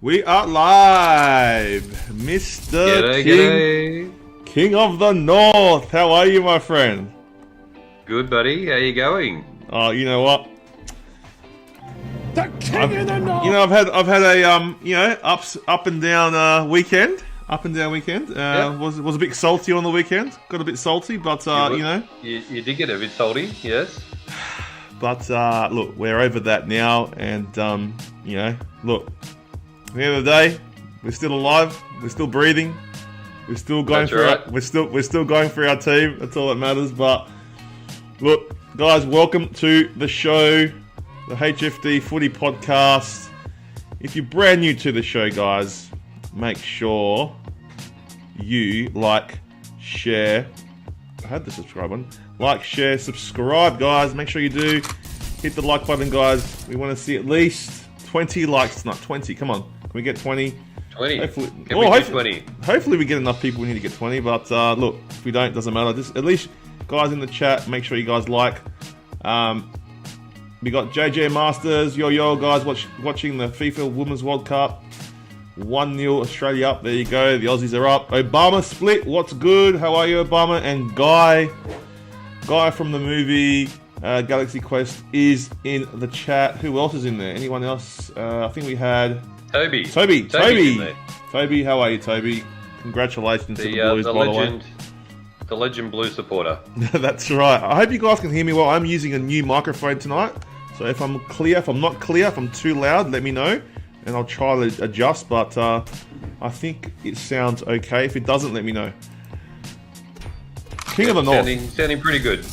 We are live, Mr. G'day. King of the North. How are you, my friend? Good, buddy. How you going? Oh, you know what? The King of the North. You know, I've had a up and down weekend. Up and down weekend. Yep. Was a bit salty on the weekend. Got a bit salty, but You did get a bit salty, yes. But look, we're over that now, and look. At the end of the day, we're still alive. We're still breathing. We're still going we're still going for our team. That's all that matters. But look, guys, welcome to the show, the HFD Footy podcast. If you're brand new to the show, guys, make sure you like, share. I had the subscribe button. Like, share, subscribe, guys. Make sure you do. Hit the like button, guys. We want to see at least 20 likes tonight. 20, come on. Can we get 20? 20. Hopefully, Can we get 20? Hopefully we get enough people. We need to get 20. But look, if we don't, doesn't matter. Just at least, guys in the chat, make sure you guys like. We got JJ Masters, yo guys, watching the FIFA Women's World Cup. 1-0 Australia up. There you go. The Aussies are up. Obama split. What's good? How are you, Obama? And Guy from the movie Galaxy Quest is in the chat. Who else is in there? Anyone else? I think we had Toby. Toby, how are you, Toby? Congratulations to the Blues, by the way. The legend Blue supporter. That's right. I hope you guys can hear me well. I'm using a new microphone tonight, so if I'm clear, if I'm not clear, if I'm too loud, let me know, and I'll try to adjust. But I think it sounds okay. If it doesn't, let me know. King of the North. Sounding pretty good.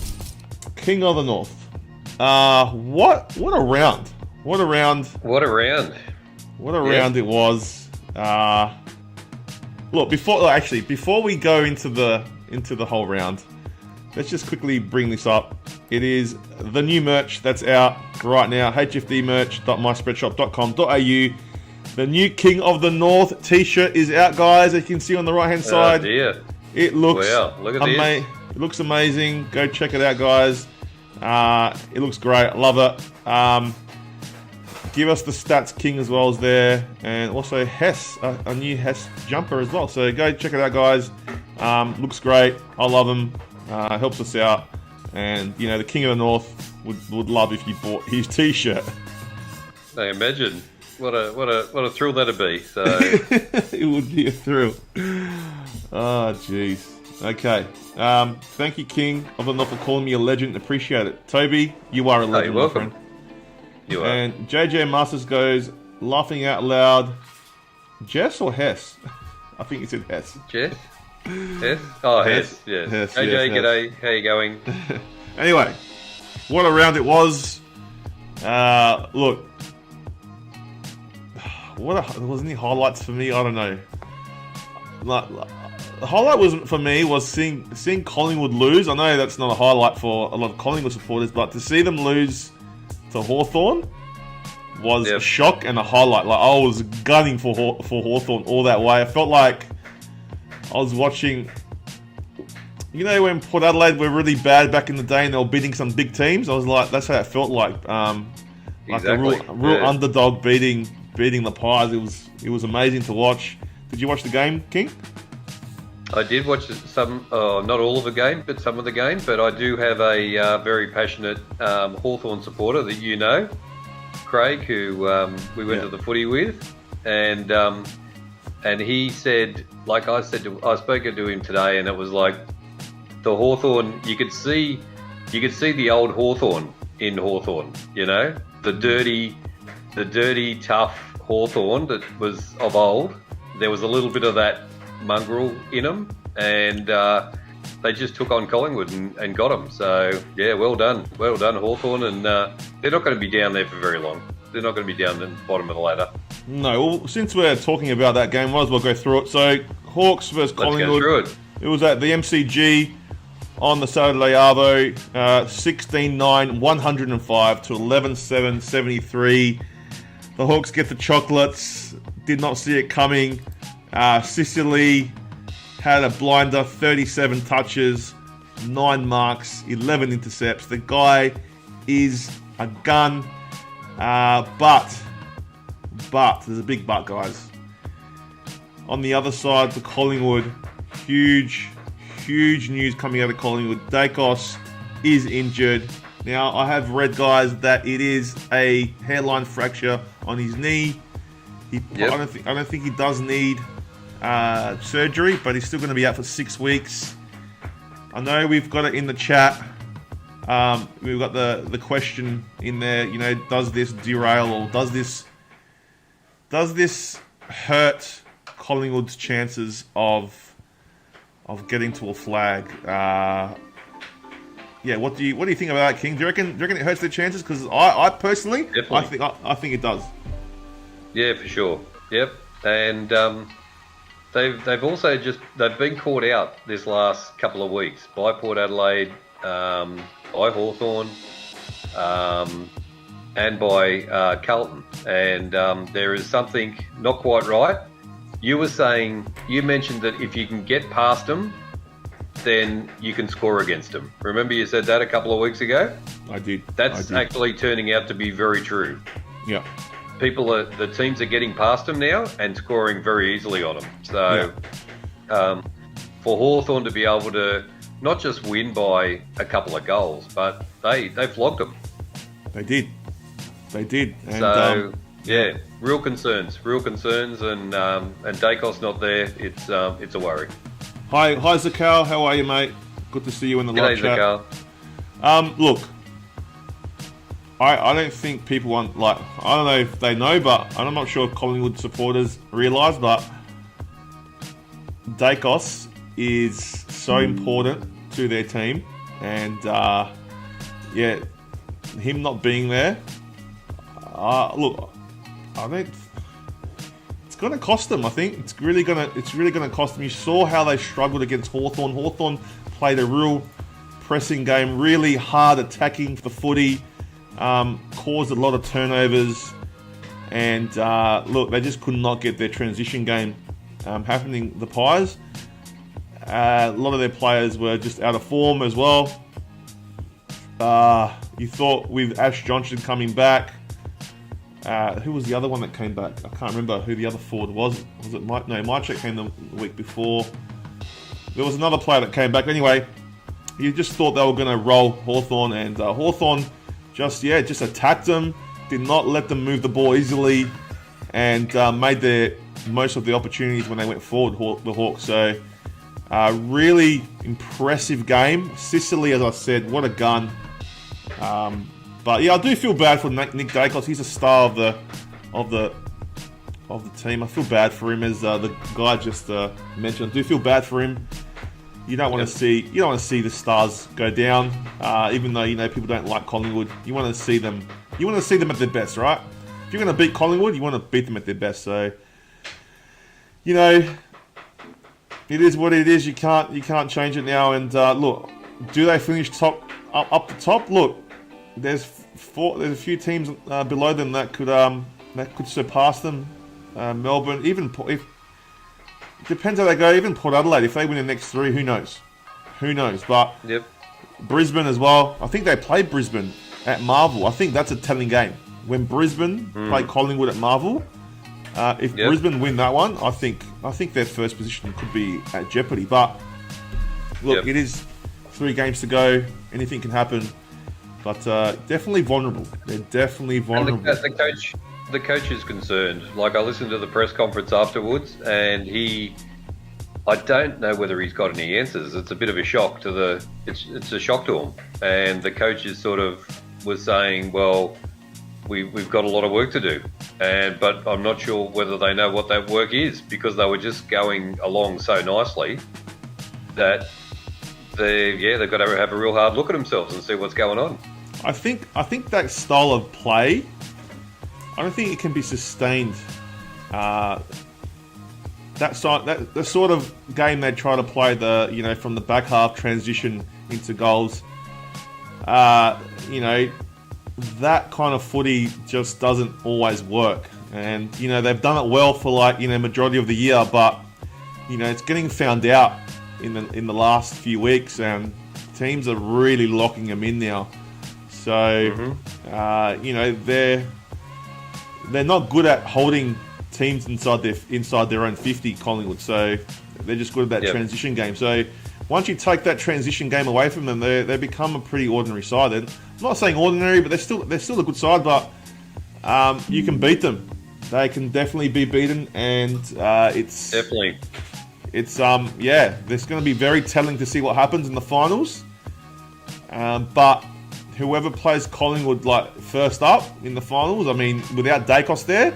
King of the North. What a round. What a round. What a round. What a round it was. Look, before we go into the whole round, let's just quickly bring this up. It is the new merch that's out right now, hfdmerch.myspreadshop.com.au. The new King of the North t-shirt is out, guys, as you can see on the right-hand side. Oh, dear. It looks look at this. It looks amazing. Go check it out, guys. It looks great. I love it. Give us the Stats King as well as there. And also Hess, a new Hess jumper as well. So go check it out, guys. Looks great. I love him. Helps us out. And, you know, the King of the North would love if you bought his t-shirt. I imagine. What a thrill that'd be. So it would be a thrill. Oh, jeez. Okay. Thank you, King of the North, for calling me a legend. Appreciate it. Toby, you are a legend, you're welcome. my friend. You are. And JJ Masters goes, laughing out loud. Jess or Hess? I think he said Hess. Jess? Hess? Oh, Hess. Yeah. Hess, AJ, yes, g'day. How you going? Anyway, what a round it was. Look. Was any highlights for me? I don't know. The highlight was seeing Collingwood lose. I know that's not a highlight for a lot of Collingwood supporters, but to see them lose to Hawthorn was a shock and a highlight. Like, I was gunning for Hawthorn all that way. I felt like I was watching, you know, when Port Adelaide were really bad back in the day and they were beating some big teams. I was like, that's how it felt like. Exactly. A real underdog beating the Pies. It was amazing to watch. Did you watch the game, King? I did watch some, not all of the game, but some of the game. But I do have a very passionate Hawthorn supporter that you know, Craig, who we went to the footy with, and he said, like I spoke to him today, and it was like the Hawthorn. You could see the old Hawthorn in Hawthorn. You know, the dirty, tough Hawthorn that was of old. There was a little bit of that mongrel in them, and they just took on Collingwood and got them. So yeah, well done Hawthorn, and they're not going to be down there for very long. They're not going to be down at the bottom of the ladder. No, well, since we're talking about that game, might as well go through it. So Hawks versus Collingwood. Let's go through it. It was at the MCG on the Saturday Arvo, 16-9, 105 to 11-7, 73. The Hawks get the chocolates. Did not see it coming. Sicily had a blinder, 37 touches, 9 marks, 11 intercepts. The guy is a gun, but But there's a big but, guys. On the other side, for Collingwood, huge news coming out of Collingwood. Dacos is injured. Now, I have read, guys, that it is a hairline fracture on his knee. I don't think he does need surgery, but he's still going to be out for 6 weeks. I know we've got it in the chat. We've got the question in there. You know, does this derail or does this hurt Collingwood's chances of getting to a flag? Yeah, what do you think about that, King? Do you reckon it hurts their chances? Because I personally, I think it does. Yeah, for sure. Yep, and they've also they've been caught out this last couple of weeks by Port Adelaide, by Hawthorn, and by Carlton, and there is something not quite right. You mentioned that if you can get past them, then you can score against them. Remember you said that a couple of weeks ago? I did. That's actually turning out to be very true. Yeah. The teams are getting past them now and scoring very easily on them. So for Hawthorn to be able to not just win by a couple of goals, but they flogged them. They did. And, so real concerns, and Dacos not there. It's a worry. Hi Zakal, how are you, mate? Good to see you in the live chat. Zakal. Look, I don't think people want, I don't know if they know, but I'm not sure if Collingwood supporters realise, but Dacos is so important to their team, and him not being there, look, I think it's going to cost them. I think it's really going to cost them. You saw how they struggled against Hawthorn. Hawthorn played a real pressing game, really hard attacking for the footy, caused a lot of turnovers, and look, they just could not get their transition game happening. The Pies, a lot of their players were just out of form as well. You thought with Ash Johnson coming back, who was the other one that came back? I can't remember who the other forward was. Was it Mike? No, Mychek came the week before. There was another player that came back. Anyway, you just thought they were going to roll Hawthorn, and Hawthorn just attacked them, did not let them move the ball easily, and made the most of the opportunities when they went forward, the Hawks. So, really impressive game. Sicily, as I said, what a gun. But yeah, I do feel bad for Nick Dacos. He's a star of the team. I feel bad for him, as the guy just mentioned. I do feel bad for him. You don't want to see the stars go down, even though people don't like Collingwood. You want to see them. You want to see them at their best, right? If you're going to beat Collingwood, you want to beat them at their best. So, it is what it is. You can't change it now. And look, do they finish up the top? Look, there's a few teams below them that could surpass them. Melbourne, even if it depends how they go. Even Port Adelaide, if they win the next 3, who knows? But Brisbane as well. I think they played Brisbane at Marvel. I think that's a telling game. When Brisbane play Collingwood at Marvel, if Brisbane win that one, I think their first position could be at jeopardy. But look, it is 3 games to go. Anything can happen. But definitely vulnerable. They're definitely vulnerable. And the coach is concerned. Like, I listened to the press conference afterwards, and I don't know whether he's got any answers. It's a bit of a shock it's a shock to him. And the coach was saying, well, we've got a lot of work to do. But I'm not sure whether they know what that work is, because they were just going along so nicely that they've got to have a real hard look at themselves and see what's going on. I think that style of play, I don't think it can be sustained. The sort of game they try to play, from the back half transition into goals. That kind of footy just doesn't always work. And they've done it well for majority of the year, but it's getting found out in the last few weeks, and teams are really locking them in now. So, they're not good at holding teams inside their own 50, Collingwood. So they're just good at that transition game. So once you take that transition game away from them, they become a pretty ordinary side. And I'm not saying ordinary, but they're still a good side. But you can beat them. They can definitely be beaten, and it's definitely. It's It's going to be very telling to see what happens in the finals. But whoever plays Collingwood like first up in the finals, I mean, without Dacos there,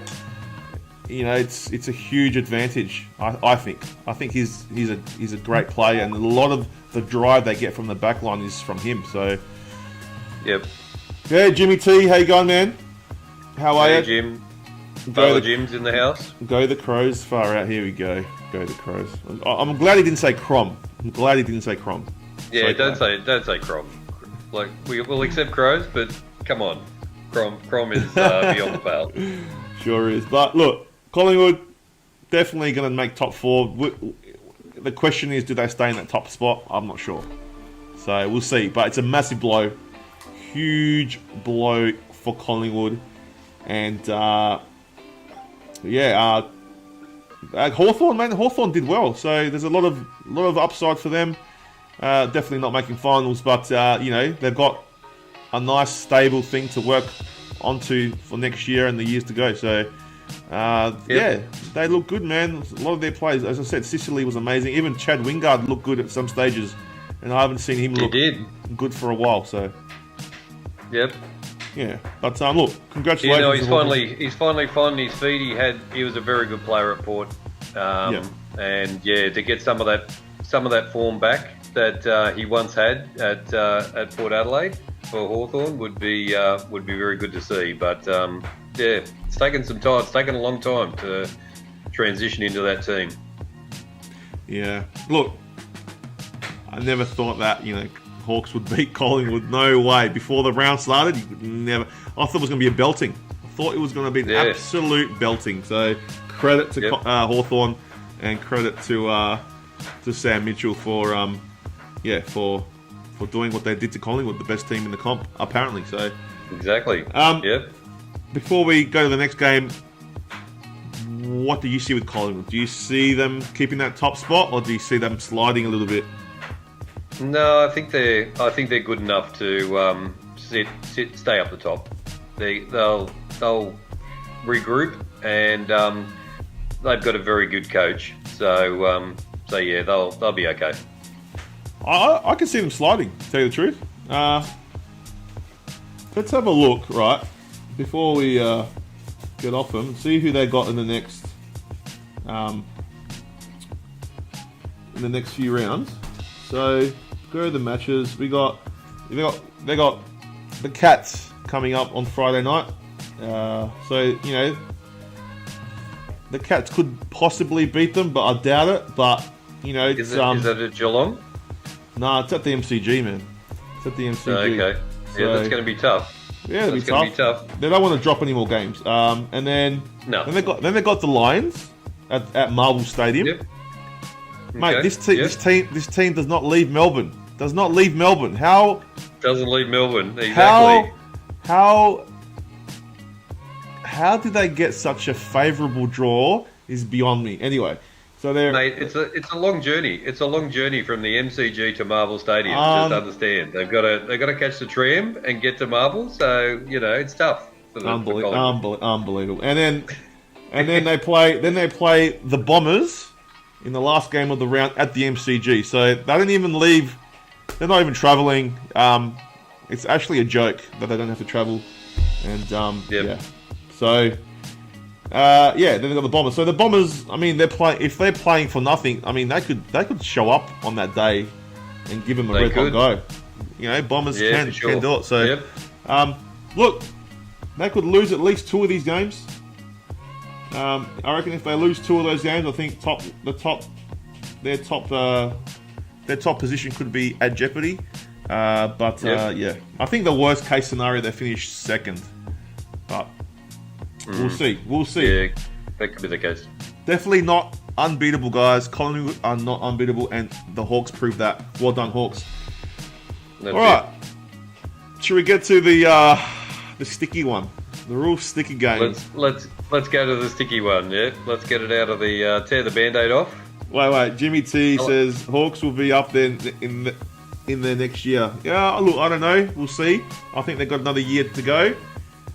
you know, it's a huge advantage. I think he's a great player, and a lot of the drive they get from the back line is from him. So, yep. Yeah, Jimmy T, how you going, man? How are you, Jim? Jim's in the house. Go the Crows, far out. Here we go. Go the Crows. I'm glad he didn't say Crom. Yeah, don't say Crom. Like, we'll accept Crows, but come on, Crom is beyond the pale. Sure is. But look, Collingwood definitely going to make top 4. The question is, do they stay in that top spot? I'm not sure. So we'll see. But it's a massive blow, huge blow for Collingwood, and Hawthorn, man. Hawthorn did well, so there's a lot of upside for them. Definitely not making finals, but they've got a nice stable thing to work onto for next year and the years to go. So they look good, man. A lot of their players, as I said, Sicily was amazing. Even Chad Wingard looked good at some stages, and I haven't seen him look good for a while. So yep. Yeah, but look, congratulations. You know, he's finally found his feet. He was a very good player at Port, and to get some of that form back that he once had at Port Adelaide for Hawthorn would be very good to see. But it's taken some time. It's taken a long time to transition into that team. Yeah, look, I never thought that Hawks would beat Collingwood. No way. Before the round started, you could never. I thought it was going to be a belting. I thought it was going to be an absolute belting. So credit to Hawthorn, and credit to Sam Mitchell for doing what they did to Collingwood, the best team in the comp, apparently. So exactly. Before we go to the next game, what do you see with Collingwood? Do you see them keeping that top spot, or do you see them sliding a little bit? No, I think they're good enough to stay up the top. They'll regroup, and they've got a very good coach. So they'll be okay. I can see them sliding, to tell you the truth. Let's have a look, right, before we get off them. See who they got in the next few rounds. So go to the matches. They got the Cats coming up on Friday night. So the Cats could possibly beat them, but I doubt it. But is that at Geelong? No, it's at the MCG, man. It's at the MCG. Okay. So, that's going to be tough. Yeah, it'll be tough. They don't want to drop any more games. And then they got the Lions at Marvel Stadium. Yep. Mate, okay. This team does not leave Melbourne. How doesn't leave Melbourne? Exactly. How did they get such a favourable draw? Is beyond me. Anyway, so mate, it's a long journey. It's a long journey from the MCG to Marvel Stadium. Just understand, they've got to catch the tram and get to Marvel. So it's tough. Unbelievable. And then they play the Bombers in the last game of the round at the MCG. So they don't even leave. They're not even travelling. It's actually a joke that they don't have to travel. And So then they've got the Bombers. So the Bombers, I mean, if they're playing for nothing, I mean, they could show up on that day and give them a red hot go. Bombers can do it. So look, they could lose at least 2 of these games. I reckon if they lose 2 of those games, I think their top position could be at jeopardy. I think the worst case scenario, they finish second. But we'll see. Yeah, that could be the case. Definitely not unbeatable, guys. Collingwood are not unbeatable, and the Hawks prove that. Well done, Hawks. All right. Should we get to the sticky one? The real sticky game. Let's go to the sticky one. Yeah, let's get it out of the tear the band-aid off. Wait. Jimmy T says Hawks will be up there in there next year. Yeah, look, I don't know. We'll see. I think they've got another year to go,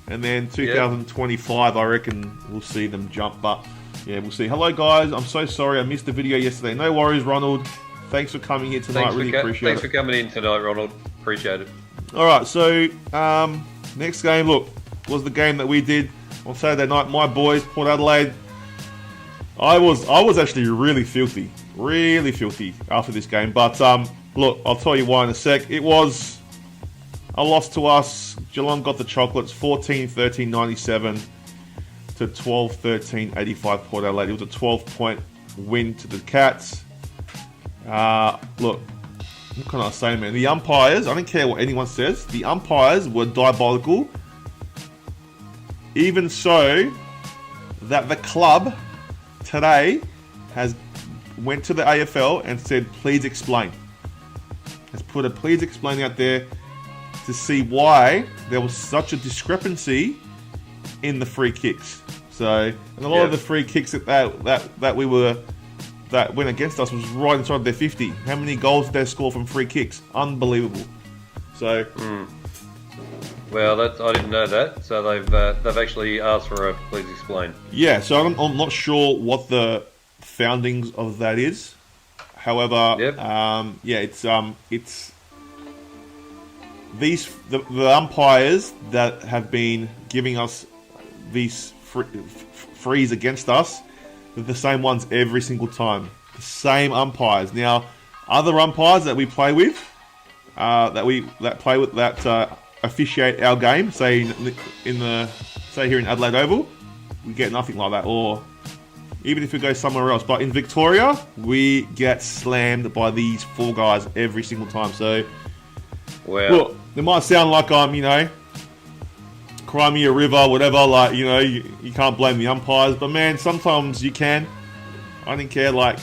and then 2025, I reckon we'll see them jump. But yeah, we'll see. Hello, guys. I'm so sorry I missed the video yesterday. No worries, Ronald. Thanks for coming here tonight. Really appreciate it. Thanks for coming in tonight, Ronald. Appreciate it. All right, so next game, look, was the game that we did on Saturday night. My boys, Port Adelaide. I was actually really filthy after this game. But look, I'll tell you why in a sec. It was a loss to us. Geelong got the chocolates, 14-13-97 to 12-13-85 Port Adelaide. It was a 12-point win to the Cats. Look, what can I say, man? The umpires, I don't care what anyone says, the umpires were diabolical. Even so, that the club today went to the AFL and said, please explain. Has put a please explain out there to see why there was such a discrepancy in the free kicks. So, and a lot of the free kicks that went against us was right inside their 50. How many goals did they score from free kicks? Unbelievable. So, well, I didn't know that. So they've actually asked for a please explain. Yeah. So I'm not sure what the foundings of that is. However, it's the umpires that have been giving us these frees against us. They're the same ones every single time. The same umpires. Now, other umpires that we play with, that officiate our game, say here in Adelaide Oval, we get nothing like that. Or even if we go somewhere else, but in Victoria, we get slammed by these four guys every single time. So, look, it might sound like I'm, cry me a river, whatever, like, you can't blame the umpires, but man, sometimes you can. I didn't care, like,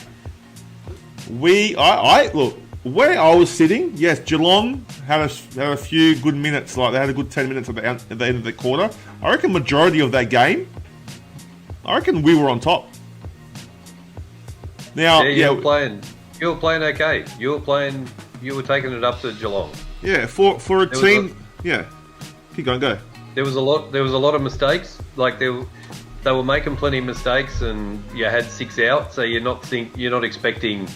look, where I was sitting, yes, Geelong had a few good minutes, like, they had a good 10 minutes at the end of the quarter. I reckon majority of that game, I reckon we were on top. Now, you were playing okay. You were taking it up to Geelong. Yeah, for a team, keep going, go. There was a lot of mistakes. Like they were making plenty of mistakes, and you had 6 out. So you're not expecting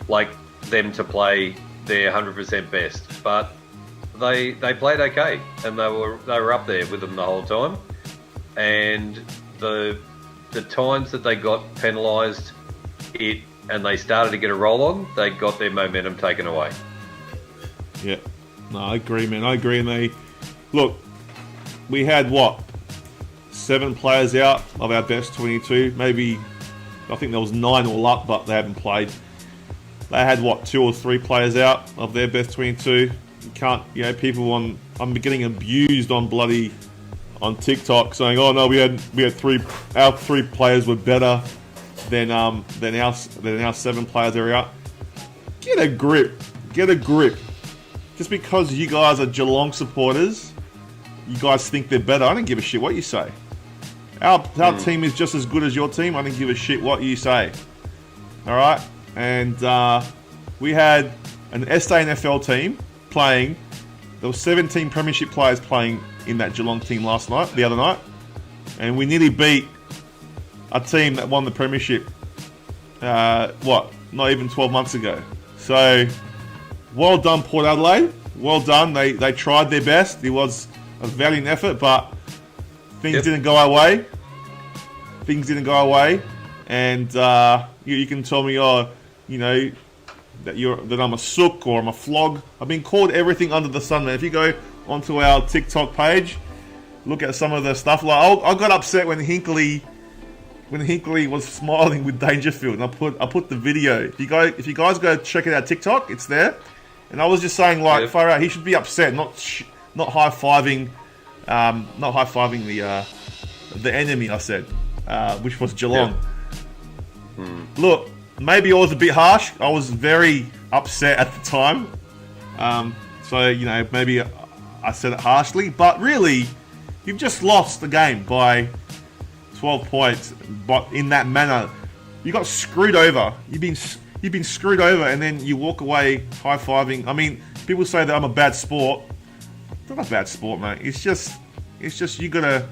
like them to play their 100% best, but they played okay, and they were up there with them the whole time. And the times that they got penalised, and they started to get a roll on, they got their momentum taken away. Yeah, no, I agree, man. I agree, and we had 7 players out of our best 22. Maybe, I think there was 9 all up, but they haven't played. They had 2 or 3 players out of their best 22. You can't, people I'm getting abused on TikTok saying, oh no, we had 3, our 3 players were better than our 7 players that are out. Get a grip. Just because you guys are Geelong supporters, you guys think they're better. I don't give a shit what you say. Our team is just as good as your team. I don't give a shit what you say. All right? And we had an SANFL team playing. There were 17 premiership players playing in that Geelong team the other night. And we nearly beat a team that won the premiership, not even 12 months ago. So, well done, Port Adelaide. Well done. They tried their best. It was a valiant effort, but things didn't go our way. And you can tell me, that I'm a sook or I'm a flog. I've been called everything under the sun, man. If you go onto our TikTok page, look at some of the stuff. Like I got upset when Hinkley was smiling with Dangerfield, and I put the video. If you guys go check it out TikTok, it's there. And I was just saying, far out, he should be upset, not high-fiving the enemy. I said, which was Geelong. Look, maybe I was a bit harsh. I was very upset at the time. So maybe I said it harshly, but really, You've just lost the game by 12 points, but in that manner, you got screwed over. You've been screwed over, and then you walk away high-fiving. I mean, people say that I'm a bad sport. It's not a bad sport, mate. It's just you gotta,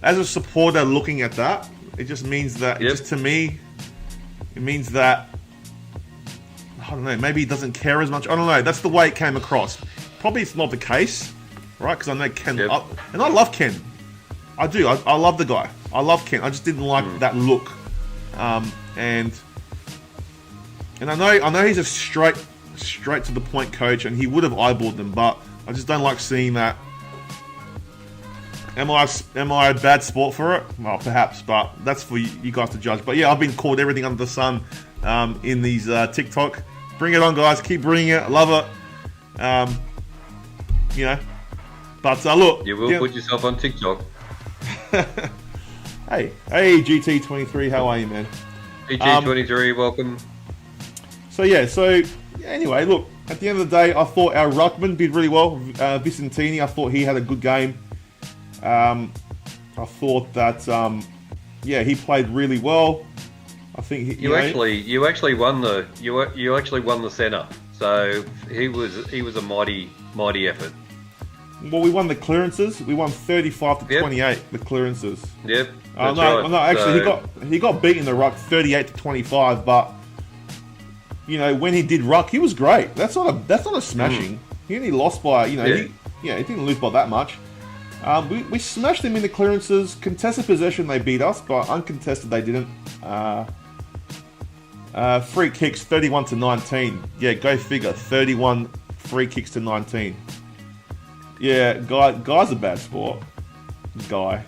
as a supporter looking at that, it just means that, just to me, it means that, I don't know, maybe he doesn't care as much. I don't know. That's the way it came across. Probably it's not the case, right? Because I know Ken, and I love Ken. I do. I love the guy. I love Ken. I just didn't like that look. And I know he's a straight to the point coach, and he would have eyeballed them, but I just don't like seeing that. Am I a bad sport for it? Well, perhaps, but that's for you guys to judge. But yeah, I've been called everything under the sun in these TikTok. Bring it on, guys. Keep bringing it. Love it. You know. But look, you will put yourself on TikTok. Hey, GT23, how are you, man? GT23, welcome. So anyway, look, at the end of the day, I thought our ruckman did really well. Vicentini, I thought he had a good game. I thought that, he played really well. I think you actually won the centre. So he was a mighty effort. Well, we won the clearances. We won 35 to 28. The clearances. Yep. No, actually, he got beaten in the ruck 38 to 25. But when he did ruck, he was great. That's not a smashing. He only lost by he didn't lose by that much. We smashed them in the clearances. Contested possession, they beat us, but uncontested, they didn't. Free kicks 31 to 19. Yeah, go figure. 31 free kicks to 19. Yeah, guy's a bad sport. Guy.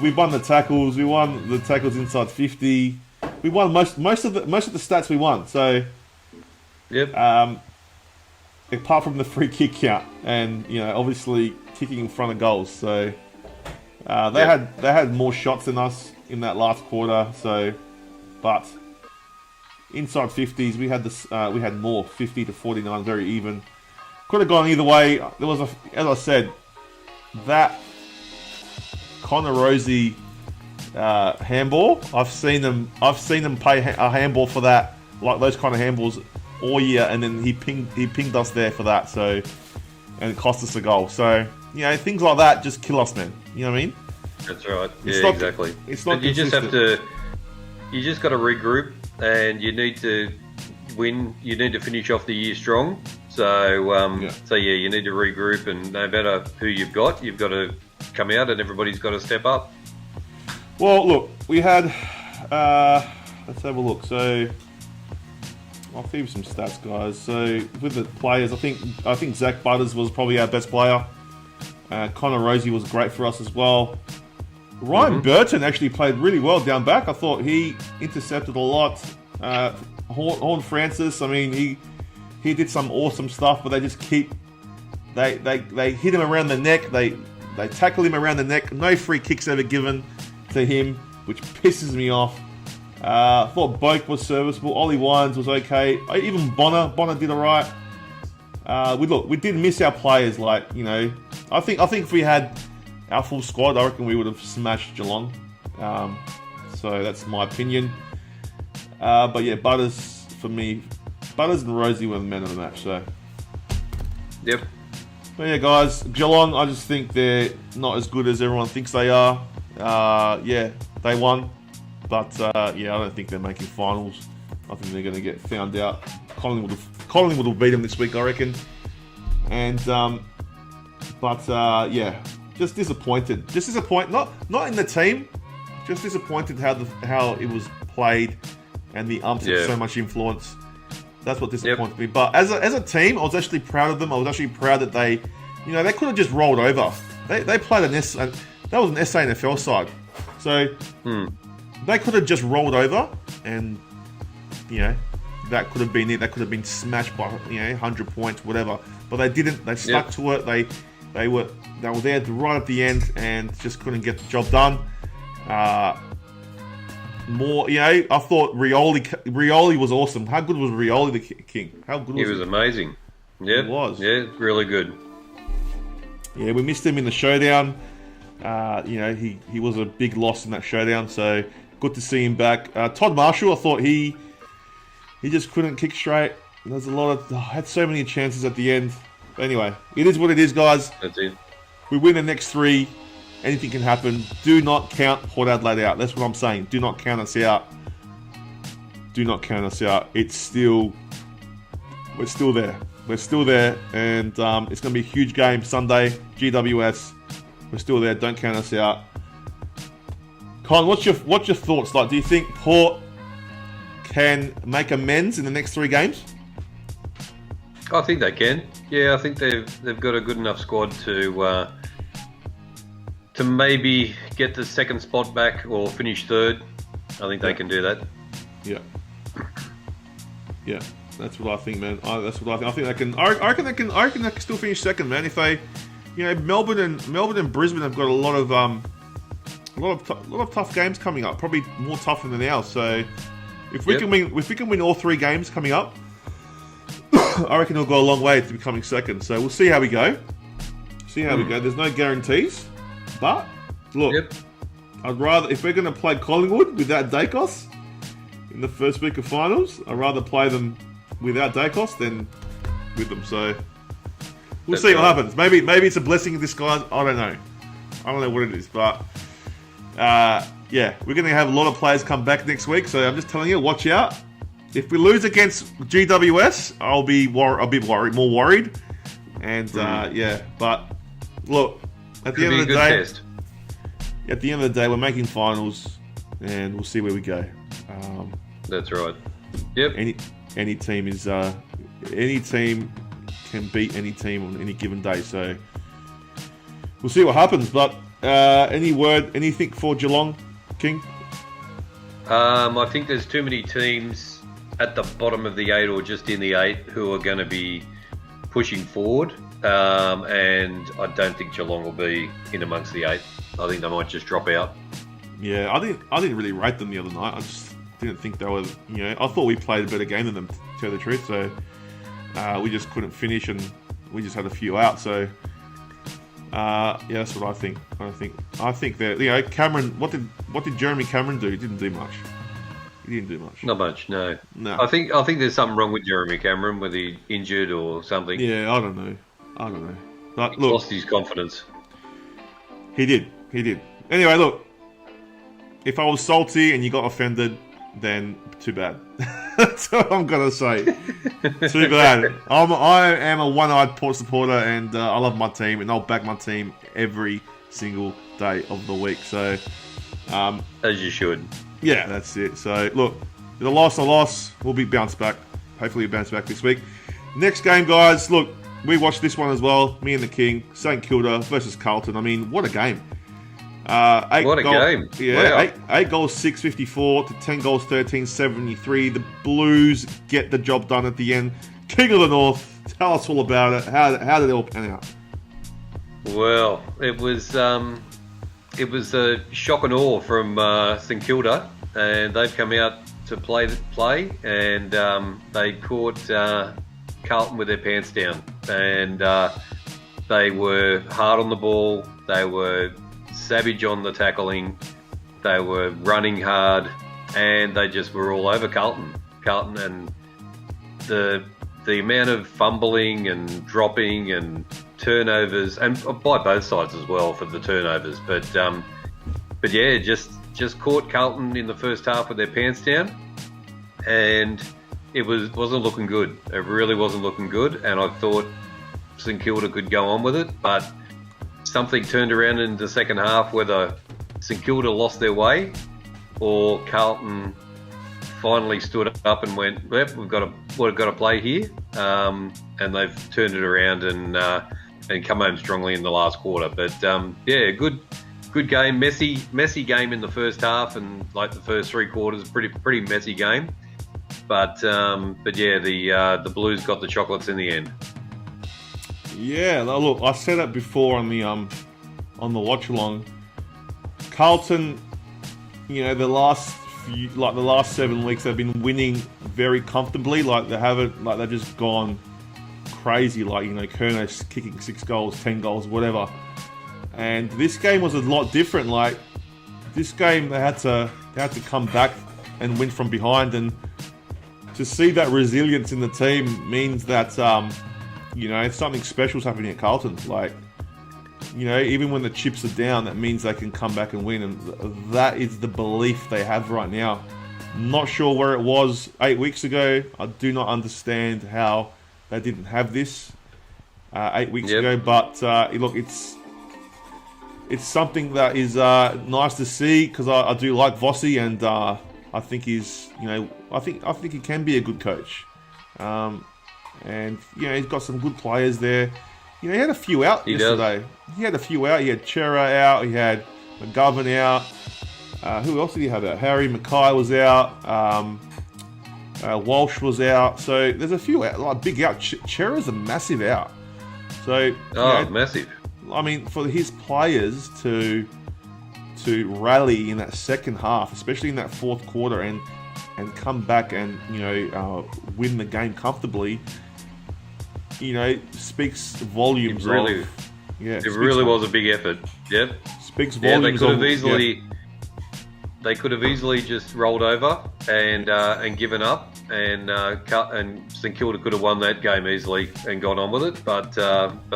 We won the tackles. We won the tackles inside 50. We won most of the stats. We won. So, yep. Apart from the free kick count, and obviously kicking in front of goals. So they had more shots than us in that last quarter. So, but inside 50s, we had more 50 to 49, very even. Could have gone either way. There was as I said, that Connor Rosie handball. I've seen them pay a handball for that, like those kind of handballs all year, and then he pinged us there for that. So, and it cost us a goal. So things like that just kill us, man. You know what I mean? That's right. Exactly. It's not. You just have to. You just got to regroup, and you need to win. You need to finish off the year strong. So, you need to regroup, and no matter who you've got to come out, and everybody's got to step up. Well, look, we had. Let's have a look. So, I'll give you some stats, guys. So, with the players, I think Zach Butters was probably our best player. Connor Rosie was great for us as well. Ryan Burton actually played really well down back. I thought he intercepted a lot. Horn Francis, I mean, he did some awesome stuff, but they just they hit him around the neck. They tackle him around the neck. No free kicks ever given to him, which pisses me off. I thought Boak was serviceable. Ollie Wines was okay. Even Bonner did alright. We did miss our players. I think if we had our full squad, I reckon we would have smashed Geelong. So that's my opinion. But yeah, Butters for me. Butters and Rosie were the men of the match. So. Yep. But yeah, guys, Geelong, I just think they're not as good as everyone thinks they are. They won. But, I don't think they're making finals. I think they're going to get found out. Collingwood will beat them this week, I reckon. And, just disappointed. Just disappointed. Not in the team. Just disappointed how it was played and the umps had so much influence. That's what disappointed me. But as a team, I was actually proud of them. I was actually proud that they could have just rolled over. They played that was an SANFL side. So they could have just rolled over, and that could have been it. They could have been smashed by 100 points, whatever. But they didn't. They stuck to it. They were there right at the end and just couldn't get the job done. I thought Rioli was awesome. How good was Rioli the king? How good was he? He was amazing. Yeah, he was. Yeah, really good. Yeah, we missed him in the showdown. He was a big loss in that showdown, so good to see him back. Todd Marshall, I thought he just couldn't kick straight. There's had so many chances at the end. But anyway, it is what it is, guys. That's it. We win the next 3. Anything can happen. Do not count Port Adelaide out. That's what I'm saying. Do not count us out. Do not count us out. We're still there. We're still there, and it's going to be a huge game Sunday. GWS. We're still there. Don't count us out. Con, what's your thoughts? Like, do you think Port can make amends in the next 3 games? I think they can. Yeah, I think they've got a good enough squad to maybe get the second spot back or finish 3rd. I think they can do that. Yeah. Yeah, that's what I think, man. That's what I think. I think they can. I reckon they can still finish 2nd, man. If they, Melbourne and Brisbane have got a lot of tough games coming up. Probably more tougher than ours. So if we can win all 3 games coming up, I reckon it'll go a long way to becoming 2nd. So we'll see how we go. There's no guarantees, but look, I'd rather, if we're going to play Collingwood without Dacos in the first week of finals, I'd rather play them without Dacos than with them. So we'll see what happens. Maybe it's a blessing in disguise. I don't know what it is, but we're going to have a lot of players come back next week. So I'm just telling you, watch out. If we lose against GWS, I'll be more worried. And but look, at the end of the day, we're making finals, and we'll see where we go. That's right. Yep. Any team can beat any team on any given day. So we'll see what happens. But anything for Geelong, King? I think there's too many teams at the bottom of the 8 or just in the 8 who are going to be pushing forward, and I don't think Geelong will be in amongst the 8. I think they might just drop out. Yeah, I didn't really rate them the other night. I just didn't think they were. I thought we played a better game than them, to tell the truth. So we just couldn't finish, and we just had a few out. So that's what I think. I think that Cameron. What did Jeremy Cameron do? He didn't do much. Not much, no. I think there's something wrong with Jeremy Cameron, whether he injured or something. Yeah, I don't know. But look, lost his confidence. He did. Anyway, look. If I was salty and you got offended, then too bad. That's what I'm gonna say. Too bad. I am a one-eyed Port supporter, and I love my team, and I'll back my team every single day of the week. So, as you should. Yeah, that's it. So, look, with a loss, we'll be bounced back. Hopefully, we bounce back this week. Next game, guys. Look, we watched this one as well. Me and the King, St Kilda versus Carlton. I mean, what a game! What a game! Yeah, wow. 8 goals, 654 to 10 goals, 1373. The Blues get the job done at the end. King of the North, tell us all about it. How did it all pan out? Well, it was a shock and awe from St Kilda, and they've come out to play, and they caught Carlton with their pants down, and they were hard on the ball. They were savage on the tackling. They were running hard, and they just were all over Carlton, and the amount of fumbling and dropping and turnovers, and by both sides as well for the turnovers. But yeah, just caught Carlton in the first half with their pants down, and it wasn't looking good. It really wasn't looking good, and I thought St Kilda could go on with it, but something turned around in the second half, whether St Kilda lost their way or Carlton finally stood up and went, yep, we've got to play here, and they've turned it around and come home strongly in the last quarter. But good game, messy game in the first half, and like the first 3 quarters, pretty messy game. But yeah, the Blues got the chocolates in the end. Yeah, look, I said it before on the watch along. Carlton, the last 7 weeks they've been winning very comfortably. They've just gone crazy, like, you know, Kerno's kicking 6 goals, 10 goals, whatever. And this game was a lot different. Like, this game, they had to come back and win from behind, and to see that resilience in the team means that, you know, something special's happening at Carlton. Like, you know, even when the chips are down, that means they can come back and win, and that is the belief they have right now. Not sure where it was 8 weeks ago. I do not understand how they didn't have this 8 weeks ago, but look, it's something that is nice to see, because I do like Vossi, and I think he's, you know, I think he can be a good coach, and you know, he's got some good players there. You know, he had a few out yesterday. He had a few out. He had Chera out. He had McGovern out. Who else did he have out? Harry Mackay was out. Walsh was out. So there's a few out, like big out. Chera's a massive out. So you know, massive. I mean, for his players to rally in that second half, especially in that fourth quarter, and come back and, you know, win the game comfortably, you know, speaks volumes. It really was a big effort. Yep. Speaks volumes. They could have easily just rolled over and given up, and St Kilda could have won that game easily and gone on with it. But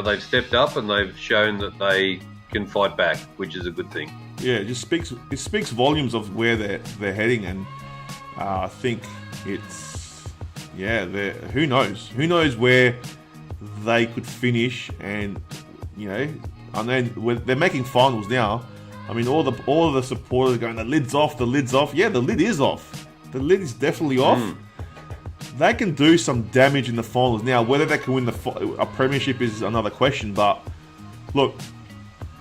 they've stepped up and they've shown that they can fight back, which is a good thing. Yeah, it speaks volumes of where they're heading, and I think it's who knows where they could finish, and you know, and then they're making finals now. I mean, all of the supporters are going, the lid's off. Yeah, the lid is off. The lid is definitely off. They can do some damage in the finals. Now, whether they can win a premiership is another question. But look,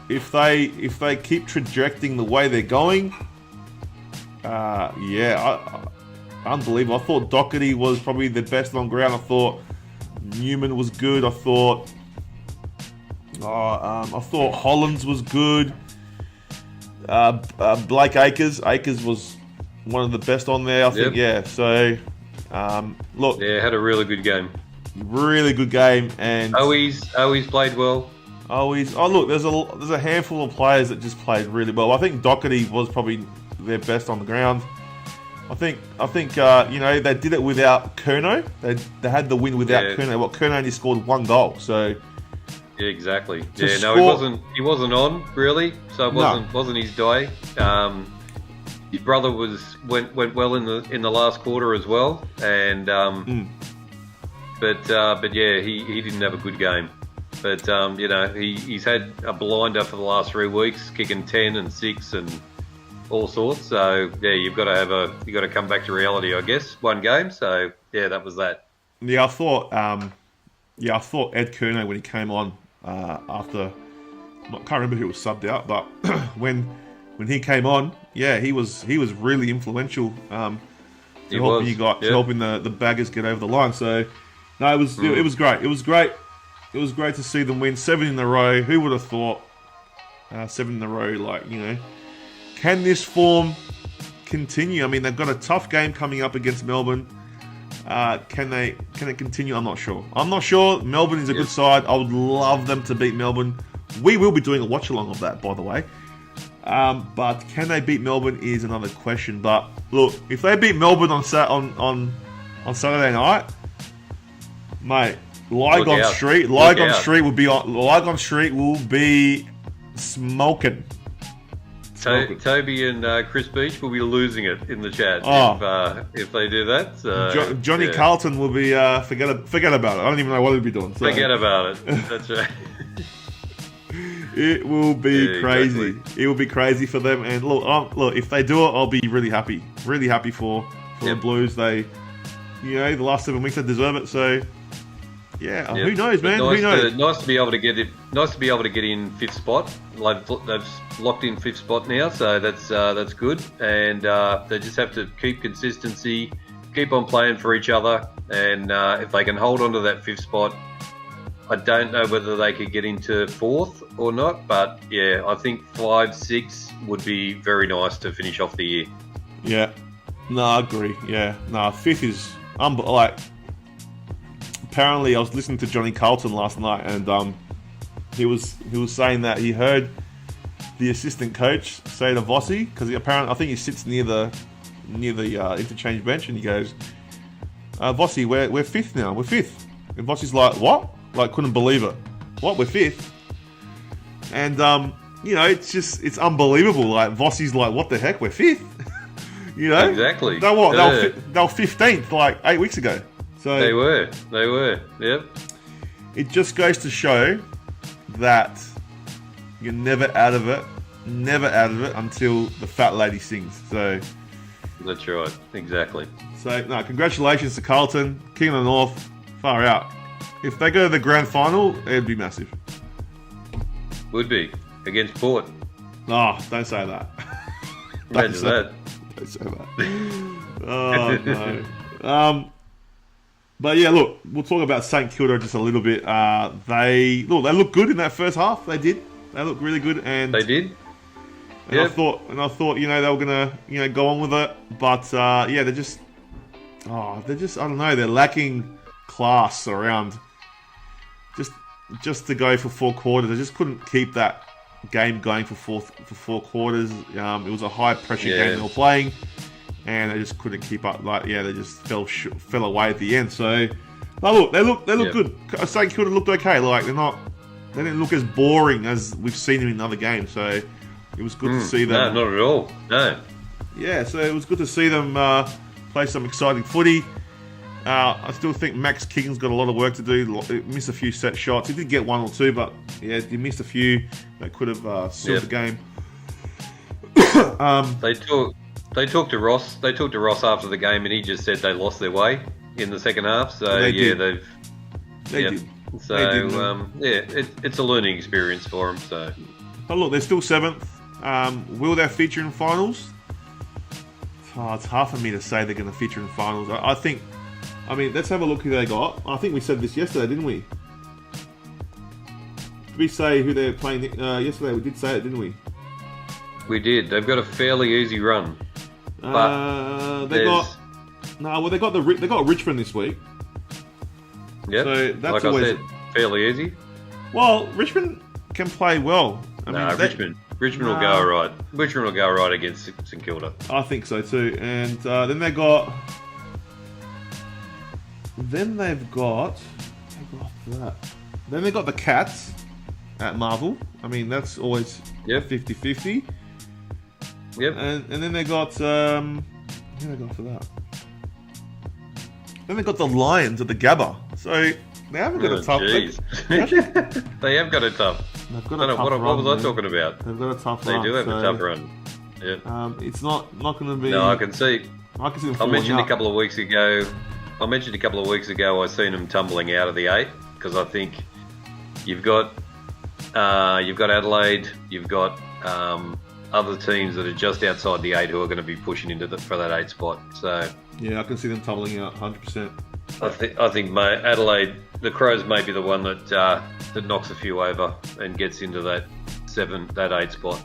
if they keep trajecting the way they're going, unbelievable. I thought Doherty was probably the best on ground. I thought Newman was good. I thought Hollands was good. Blake Acres was one of the best on there, I think. Yeah, so look, had a really good game. Really good game, and Owies played well. Look, there's a handful of players that just played really well. I think Doherty was probably their best on the ground. I think you know, they did it without Curnow. They had the win without Curnow. Well, Curnow only scored 1 goal, so. Yeah, exactly. He wasn't on really, so it wasn't his day. His brother went well in the last quarter as well, and but yeah, he didn't have a good game. But you know, he's had a blinder for the last 3 weeks, kicking 10 and 6 and all sorts. So yeah, you've got to come back to reality, I guess. 1 game, so yeah, that was that. Yeah, I thought Ed Curnow, when he came on after, I can't remember who was subbed out, but when he came on, yeah, he was really influential helping the Baggers get over the line. So no, it was great. It was great. It was great to see them win 7 in a row. Who would have thought 7 in a row? Like, you know, can this form continue? I mean, they've got a tough game coming up against Melbourne. Can it continue? I'm not sure. Melbourne is a good side. I would love them to beat Melbourne. We will be doing a watch along of that, by the way. But can they beat Melbourne is another question. But look, if they beat Melbourne on Saturday night, mate, Lygon Street will be smoking. Toby and Chris Beach will be losing it in the chat if they do that. So, Johnny Carlton will be forget about it. I don't even know what he'll be doing. So. Forget about it. That's right. It will be crazy. Exactly. It will be crazy for them. And look, if they do it, I'll be really happy. Really happy for the Blues. They, you know, the last 7 weeks they deserve it. So. Yeah, who knows, man? Who knows? Nice to be able to get it. Nice to be able to get in 5th spot. They've locked in 5th spot now, so that's good. And they just have to keep consistency, keep on playing for each other, and if they can hold on to that 5th spot, I don't know whether they could get into 4th or not. But yeah, I think 5, 6 would be very nice to finish off the year. Yeah, no, I agree. Yeah, no, 5th is like. apparently I was listening to Johnny Carlton last night, and he was saying that he heard the assistant coach say to Vossi, because I think he sits near the interchange bench, and he goes, Vossi, we're fifth now. We're fifth. And Vossi's like, what? Like, couldn't believe it. What? We're fifth? And it's unbelievable. Like, Vossi's like, what the heck? We're fifth. Exactly. They were 15th like 8 weeks ago. So they were. Yep. It just goes to show that you're never out of it until the fat lady sings. So that's right. Exactly. So no, congratulations to Carlton, King of the North, far out. If they go to the grand final, it'd be massive. Would be against Port. Oh, don't say that. Imagine that. Don't say that. Oh no. But yeah, look, we'll talk about St Kilda just a little bit. They looked good in that first half. They did. They looked really good, and they did. And I thought, they were gonna, go on with it. But they're just I don't know. They're lacking class around. Just to go for 4 quarters, they just couldn't keep that game going for four quarters. It was a high pressure game they were playing, and they just couldn't keep up. They just fell away at the end. So, they look good. St Kilda looked okay. Like they didn't look as boring as we've seen them in other games. So it was good to see them. No, not at all. No. Yeah, so it was good to see them play some exciting footy. I still think Max King's got a lot of work to do. He missed a few set shots. He did get 1 or 2, but he missed a few that could have sealed the game. They talked to Ross. They talked to Ross after the game, and he just said they lost their way in the second half. So they did. So it's a learning experience for them. So, but look, they're still 7th. Will they feature in finals? It's hard for me to say they're going to feature in finals. I mean, let's have a look who they got. I think we said this yesterday, didn't we? Did we say who they're playing yesterday? We did say it, didn't we? We did. They've got a fairly easy run. They got Richmond this week. Yeah. So that's I said, fairly easy. Well, Richmond can play well. Richmond will go all right. Richmond will go all right against St Kilda. I think so too. And then they've got the Cats at Marvel. I mean, that's always 50-50. Yep. And then they got who they got for that? Then they got the Lions at the Gabba. So they haven't got a tough. They have got a tough. They've got a tough run. What was I talking about? They've got a tough run. They do have a tough run. Yeah. It's not going to be. No, I can see. Them I mentioned a couple of weeks ago. I seen them tumbling out of the 8 because I think you've got Adelaide, you've got other teams that are just outside the 8 who are going to be pushing for that 8 spot. So yeah, I can see them tumbling out 100%. I think Adelaide, the Crows may be the one that knocks a few over and gets into that 8 spot.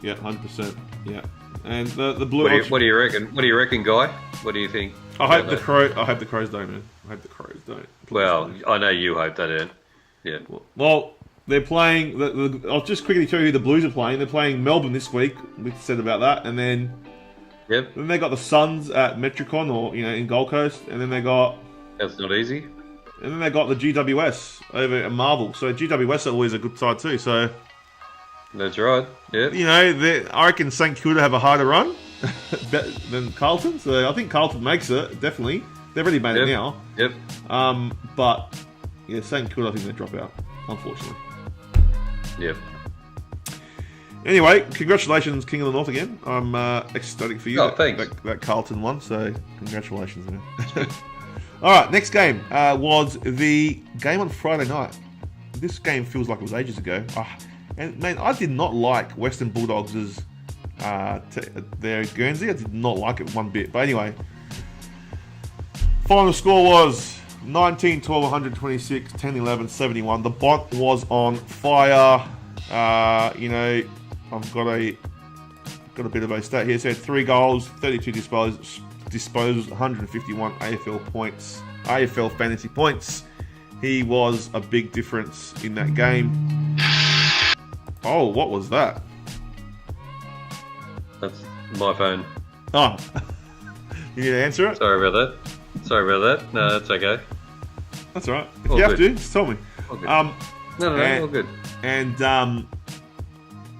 Yeah, 100%. Yeah, and the Blue. What do you reckon? What do you reckon, Guy? What do you think? I hope the Crows don't, man. I hope the Crows don't. Well, I know you hope they don't. Yeah. Well, they're playing. I'll just quickly tell you who the Blues are playing. They're playing Melbourne this week. We said about that, and then. Yep. Then they got the Suns at Metricon, or in Gold Coast, and then they got. That's not easy. And then they got the GWS over at Marvel. So GWS are always a good side too. So. That's right. Yeah. I reckon St Kilda have a harder run than Carlton. So I think Carlton makes it, definitely. They've already made it now. Yep. But St Kilda, I think they drop out, unfortunately. Yep. Anyway, congratulations, King of the North again. I'm ecstatic for you. Oh, thanks. That Carlton won, so congratulations, man. All right, next game was the game on Friday night. This game feels like it was ages ago. And man, I did not like Western Bulldogs' their Guernsey. I did not like it one bit. But anyway, final score was 19-12, 126, 10-11, 71. The bot was on fire. I've got a bit of a stat here. So 3 goals, 32 disposals, 151 AFL points, AFL fantasy points. He was a big difference in that game. Oh, what was that? That's my phone. Oh, you need to answer it? Sorry about that. No, that's okay. That's all right. If All you have good. to, just tell me. All good. No, All good. And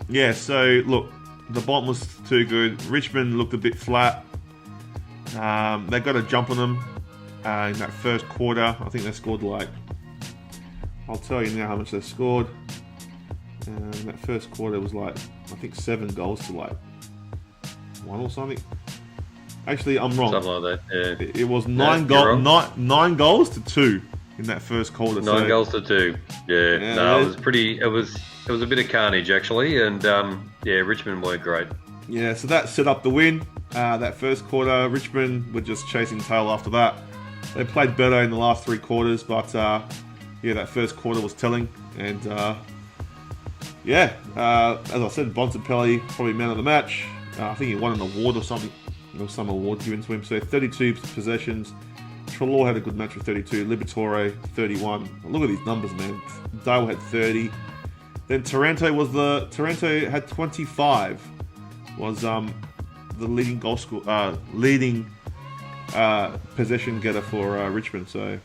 yeah, so look, the bottom was too good. Richmond looked a bit flat. They got a jump on them in that first quarter. I think they scored like, I'll tell you now how much they scored. That first quarter was like, I think 7 goals to like 1 or something. Actually, I'm wrong. Something like that. Yeah. It was No, 9 goals to 2 in that first quarter. 9 goals to 2. Yeah. Yeah, No, yeah. it was pretty. It was a bit of carnage actually, and yeah, Richmond weren't great. Yeah, so that set up the win. That first quarter, Richmond were just chasing tail after that. They played better in the last 3 quarters, but yeah, that first quarter was telling. And yeah, as I said, Bontempelli probably man of the match. I think he won an award or something. There was some award given to him. So 32 possessions. Treloar had a good match with 32. Liberatore 31. Look at these numbers, man. Dale had 30. Then Taranto had 25. Was the leading goal score, leading possession getter for Richmond. So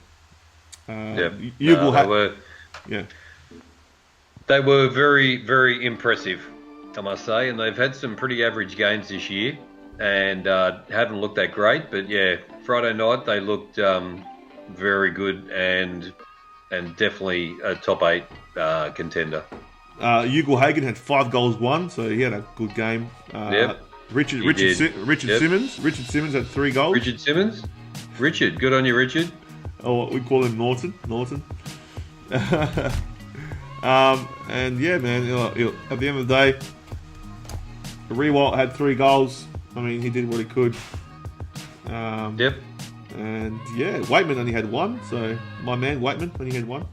They were very, very impressive, I must say, and they've had some pretty average games this year, and haven't looked that great. But yeah, Friday night they looked very good and definitely a top 8 contender. Ugle-Hagan had 5 goals, 1, so he had a good game. Richard Simmons. Richard Simmons had 3 goals. Richard, good on you, Richard. Oh, we call him Norton. And yeah, man, at the end of the day, Rewalt had 3 goals. I mean, he did what he could. And yeah, Waitman only had 1. So my man Waitman only had 1.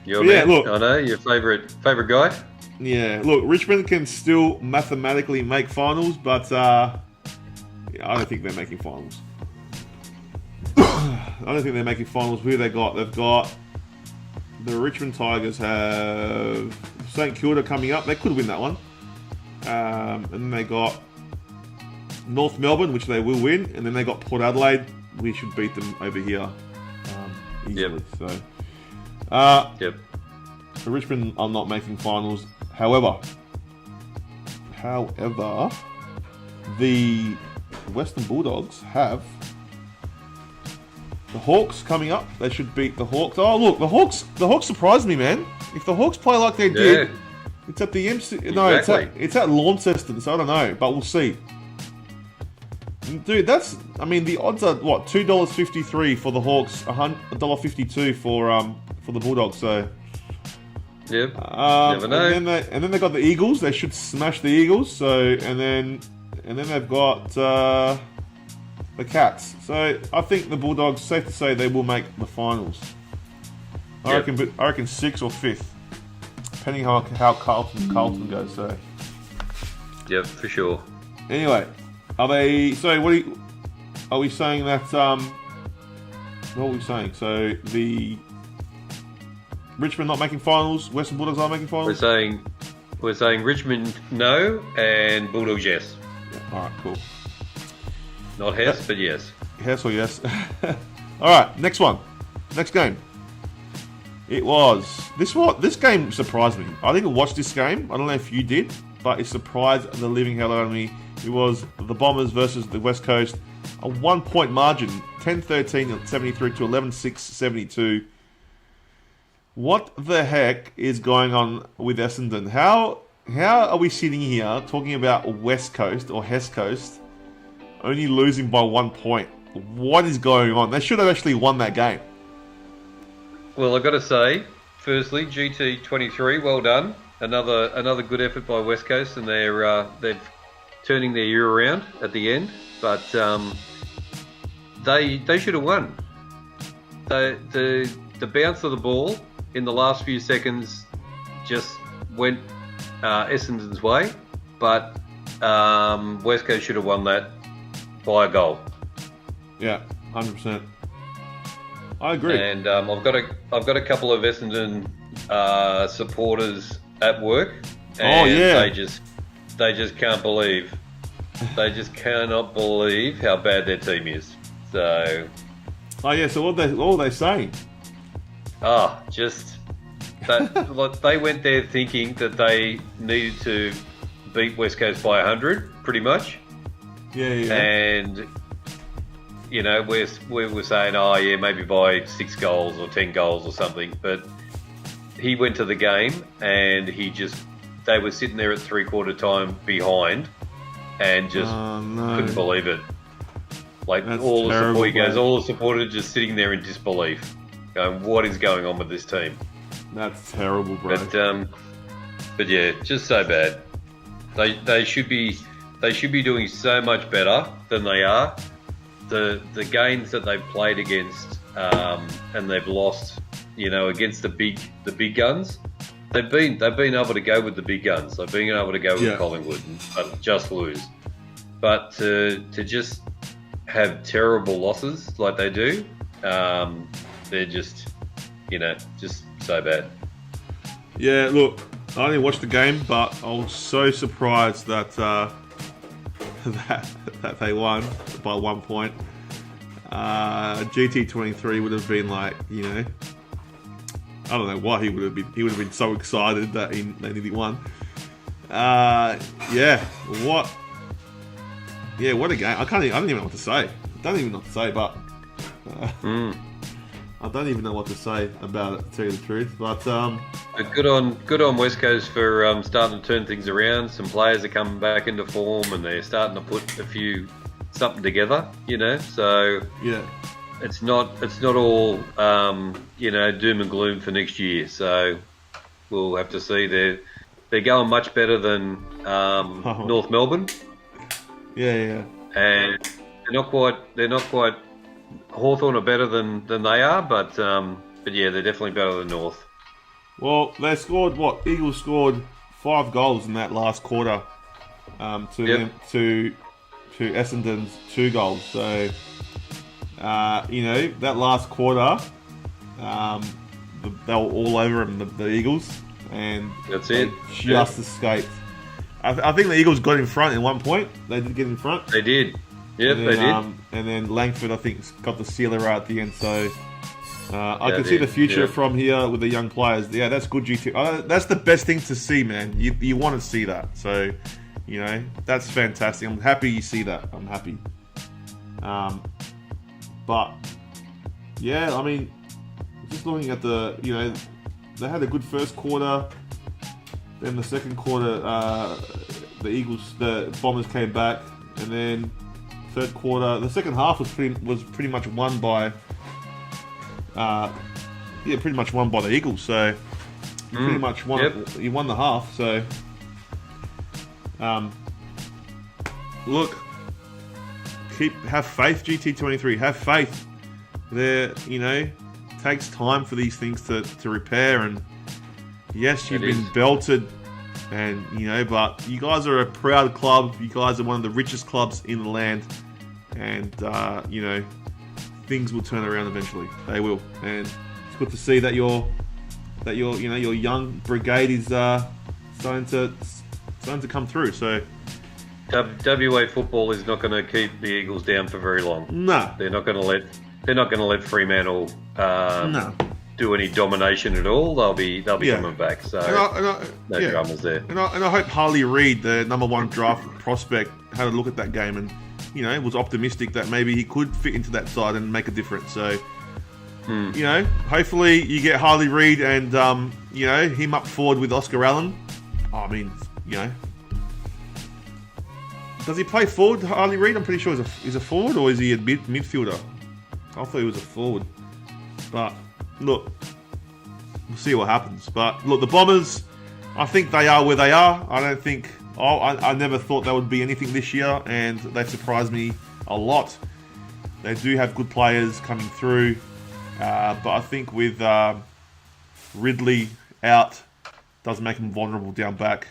Your man, look, I know your favorite guy. Yeah, look, Richmond can still mathematically make finals, but I don't think they're making finals. I don't think they're making finals. Who they got? They've got the Richmond Tigers have St Kilda coming up. They could win that one. And then they got North Melbourne, which they will win. And then they got Port Adelaide. We should beat them over here easily. So, the Richmond are not making finals. However, the Western Bulldogs have the Hawks coming up. They should beat the Hawks. Oh, look, the Hawks surprised me, man. If the Hawks play like they did, it's at the MC. No, exactly. it's at Launceston, so I don't know, but we'll see. Dude, the odds are what, $2.53 for the Hawks, $1.52 for the Bulldogs. So. Yep. Never know. And then they got the Eagles. They should smash the Eagles. So and then they've got the Cats. So I think the Bulldogs, safe to say, they will make the finals. I reckon 6th or 5th, depending on how Carlton goes. So. Yep, for sure. Anyway, are they? So are we saying that? What are we saying? So the Richmond not making finals, Western Bulldogs are making finals? We're saying Richmond no and Bulldogs yes. Yeah, alright, cool. Not Hess, but yes. Hess or yes. Alright, next one. Next game. It was this game surprised me. I didn't watch this game. I don't know if you did, but it surprised the living hell out of me. It was the Bombers versus the West Coast. A 1-point margin, 10-13 73 to 11-6 72. What the heck is going on with Essendon? How are we sitting here talking about West Coast or Hess Coast only losing by 1 point? What is going on? They should have actually won that game. Well, I've got to say, firstly, GT23, well done. Another good effort by West Coast, and they're turning their year around at the end. But they should have won. The bounce of the ball in the last few seconds just went Essendon's way, but West Coast should have won that by a goal. Yeah, 100%. I agree. And I've got a couple of Essendon supporters at work, and they just can't believe, they just cannot believe how bad their team is. So. Oh yeah. So what are they saying? Just that like, they went there thinking that they needed to beat West Coast by 100, pretty much. Yeah. And you know, we were saying, oh yeah, maybe by 6 goals or 10 goals or something. But he went to the game and they were sitting there at 3/4 time behind, and just couldn't believe it. Like That's all the terrible, support, all the supporters just sitting there in disbelief, going, "What is going on with this team?" That's terrible, bro. But yeah, just so bad. They should be doing so much better than they are. The games that they've played against and they've lost, you know, against the big guns. They've been able to go with the big guns. They've been able to go with Collingwood and just lose. But to just have terrible losses like they do, they're just, you know, just so bad. Yeah, look, I didn't watch the game, but I was so surprised that that they won by 1 point. GT23 would have been like, you know, I don't know why he would have been so excited that they nearly won. What a game! I don't even know what to say. But I don't even know what to say about it, to tell you the truth. But good on West Coast for starting to turn things around. Some players are coming back into form, and they're starting to put something together. You know, so yeah, it's not all you know, doom and gloom for next year. So we'll have to see. They're going much better than North Melbourne. Yeah. And they're not quite. Hawthorn are better than they are, but yeah, they're definitely better than North. Well, they scored what? Eagles scored 5 goals in that last quarter to Essendon's 2 goals. So you know, that last quarter, they were all over them, the Eagles, and that's it. Just escaped. I think the Eagles got in front at one point. They did get in front. They did. Yep, they did. And then Langford, I think, got the sealer right at the end. So I can see the future from here with the young players. Yeah, that's good GT. That's the best thing to see, man. You want to see that. So, you know, that's fantastic. I'm happy you see that. I'm happy. But, yeah, I mean, just looking at you know, they had a good first quarter. Then the second quarter, the Bombers came back, and then third quarter, the second half was pretty much won by, pretty much won by the Eagles. So pretty much won. Yep. You won the half. So look, have faith, GT23. Have faith. There, you know, takes time for these things to repair. And yes, you've been belted, and you know, but you guys are a proud club. You guys are one of the richest clubs in the land, and you know, things will turn around eventually. They will, and it's good to see that your young brigade is starting to come through. So WA football is not going to keep the Eagles down for very long. No, they're not going to let Fremantle do any domination at all. They'll be coming back. So no dramas there. And I hope Harley Reid, the number 1 draft prospect, had a look at that game and, you know, was optimistic that maybe he could fit into that side and make a difference. So, you know, hopefully you get Harley Reid and you know, him up forward with Oscar Allen. I mean, you know, does he play forward, Harley Reid? I'm pretty sure he's a forward, or is he a midfielder? I thought he was a forward. But look, we'll see what happens. But look, the Bombers, I think they are where they are. I never thought they would be anything this year, and they surprised me a lot. They do have good players coming through, but I think with Ridley out, does make them vulnerable down back,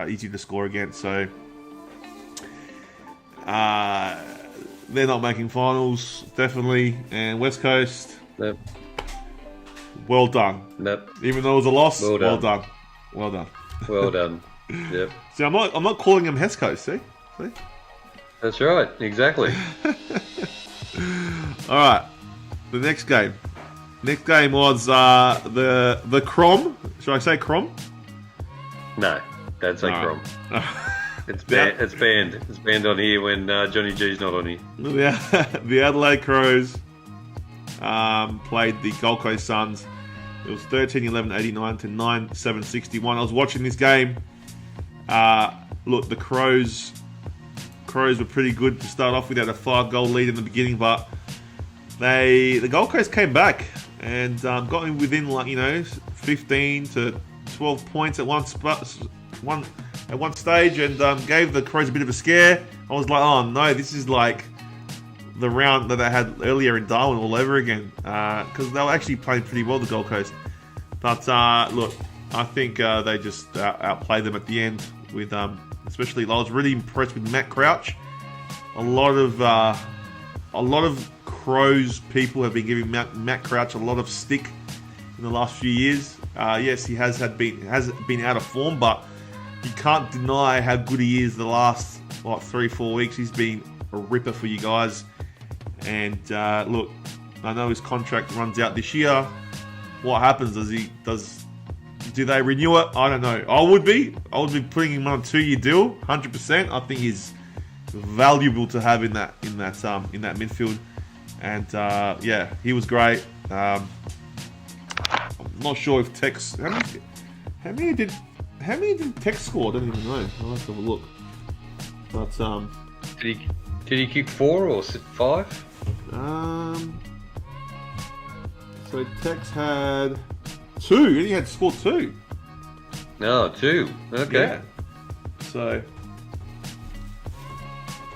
easy to score against. So they're not making finals, definitely. And West Coast, Yep. Well done. Yep. Even though it was a loss, Well well done. done. Well done. Well done. Yep. See, I'm not calling him Hesco, see? That's right. Exactly. Alright. The next game. Next game was the Crom. Should I say Crom? No, don't say Crom. It's banned. It's banned. It's banned on here when Johnny G's not on here. The Adelaide Crows played the Gold Coast Suns. It was 13-11-89 to 9-7-61. I was watching this game. Look, the Crows were pretty good to start off with. They had a 5-goal lead in the beginning, but the Gold Coast came back and got within 15 to 12 points at one stage, and gave the Crows a bit of a scare. I was like, oh no, this is like the round that they had earlier in Darwin all over again, because they were actually playing pretty well, the Gold Coast. But look, I think they just outplayed them at the end. With especially, I was really impressed with Matt Crouch. A lot of Crows people have been giving Matt Crouch a lot of stick in the last few years. Yes, he has been out of form, but you can't deny how good he is the last 3-4 weeks. He's been a ripper for you guys. And look, I know his contract runs out this year. What happens? Do they renew it? I don't know. I would be putting him on a 2-year deal, 100%. I think he's valuable to have in that midfield. And yeah, he was great. I'm not sure if Tex. How many did Tex score? I don't even know. I'll have to have a look. But did he kick 4 or 5? So Tex had 2. He had scored 2. No, 2. Okay. Yeah. So,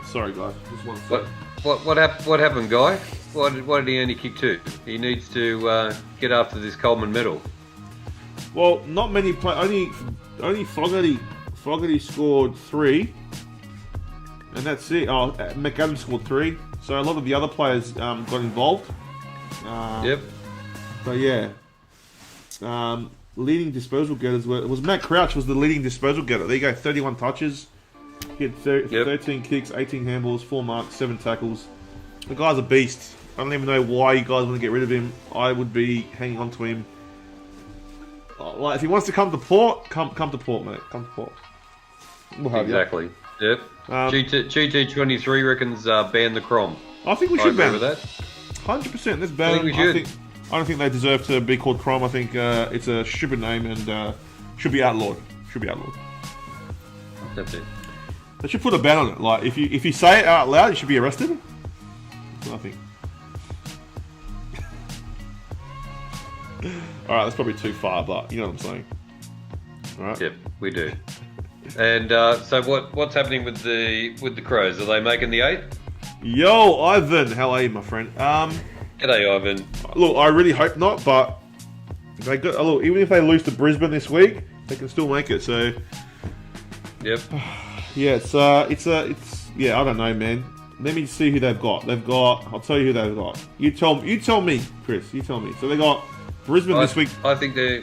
sorry guys, just one second. What happened, Guy? Why did he only kick 2? He needs to get after this Coleman medal. Well, not many play. Only Fogarty scored 3, and that's it. Oh, McAdams scored 3. So a lot of the other players got involved. Yep. But yeah, leading disposal getters was Matt Crouch was the leading disposal getter. There you go, 31 touches. He had 13 kicks, 18 handballs, 4 marks, 7 tackles. The guy's a beast. I don't even know why you guys want to get rid of him. I would be hanging on to him. Like if he wants to come to Port, come to Port, mate. Come to Port. We'll have exactly. You. Yep. GT23 reckons ban the Crom. I think we should ban with that. 100%. Let's ban. I think we should. I don't think they deserve to be called Crom. I think it's a stupid name and should be outlawed. That's it. They should put a ban on it. Like if you say it out loud, you should be arrested. That's what I think. All right, that's probably too far, but you know what I'm saying. All right. Yep, we do. And so what's happening with the Crows? Are they making the 8? Yo, Ivan, how are you, my friend? G'day, Ivan. Look, I really hope not, but they got look. Even if they lose to Brisbane this week, they can still make it. So, yep. Yeah, it's yeah. I don't know, man. Let me see who they've got. I'll tell you who they've got. You tell me, Chris. You tell me. So they got Brisbane this week. I think they're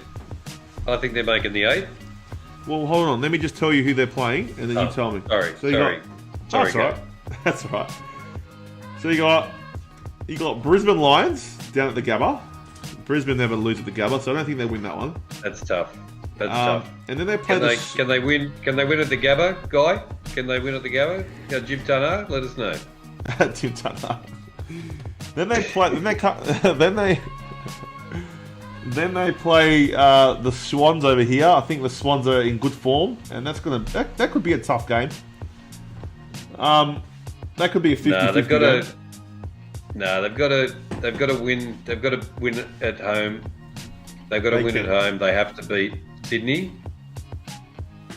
making the 8. Well, hold on. Let me just tell you who they're playing, and then you tell me. Sorry. That's all right. That's all right. So you got Brisbane Lions down at the Gabba. Brisbane never lose at the Gabba, so I don't think they win that one. That's tough. Tough. And then they play Can they win? Can they win at the Gabba, Guy? Can they win at the Gabba? Jim Tunner, let us know. Jim Tunner. Then they play. Then they play the Swans over here. I think the Swans are in good form, and that could be a tough game. That could be a 50-50 game. They've got to win. They've got to win at home. They've got to win at home. They have to beat Sydney.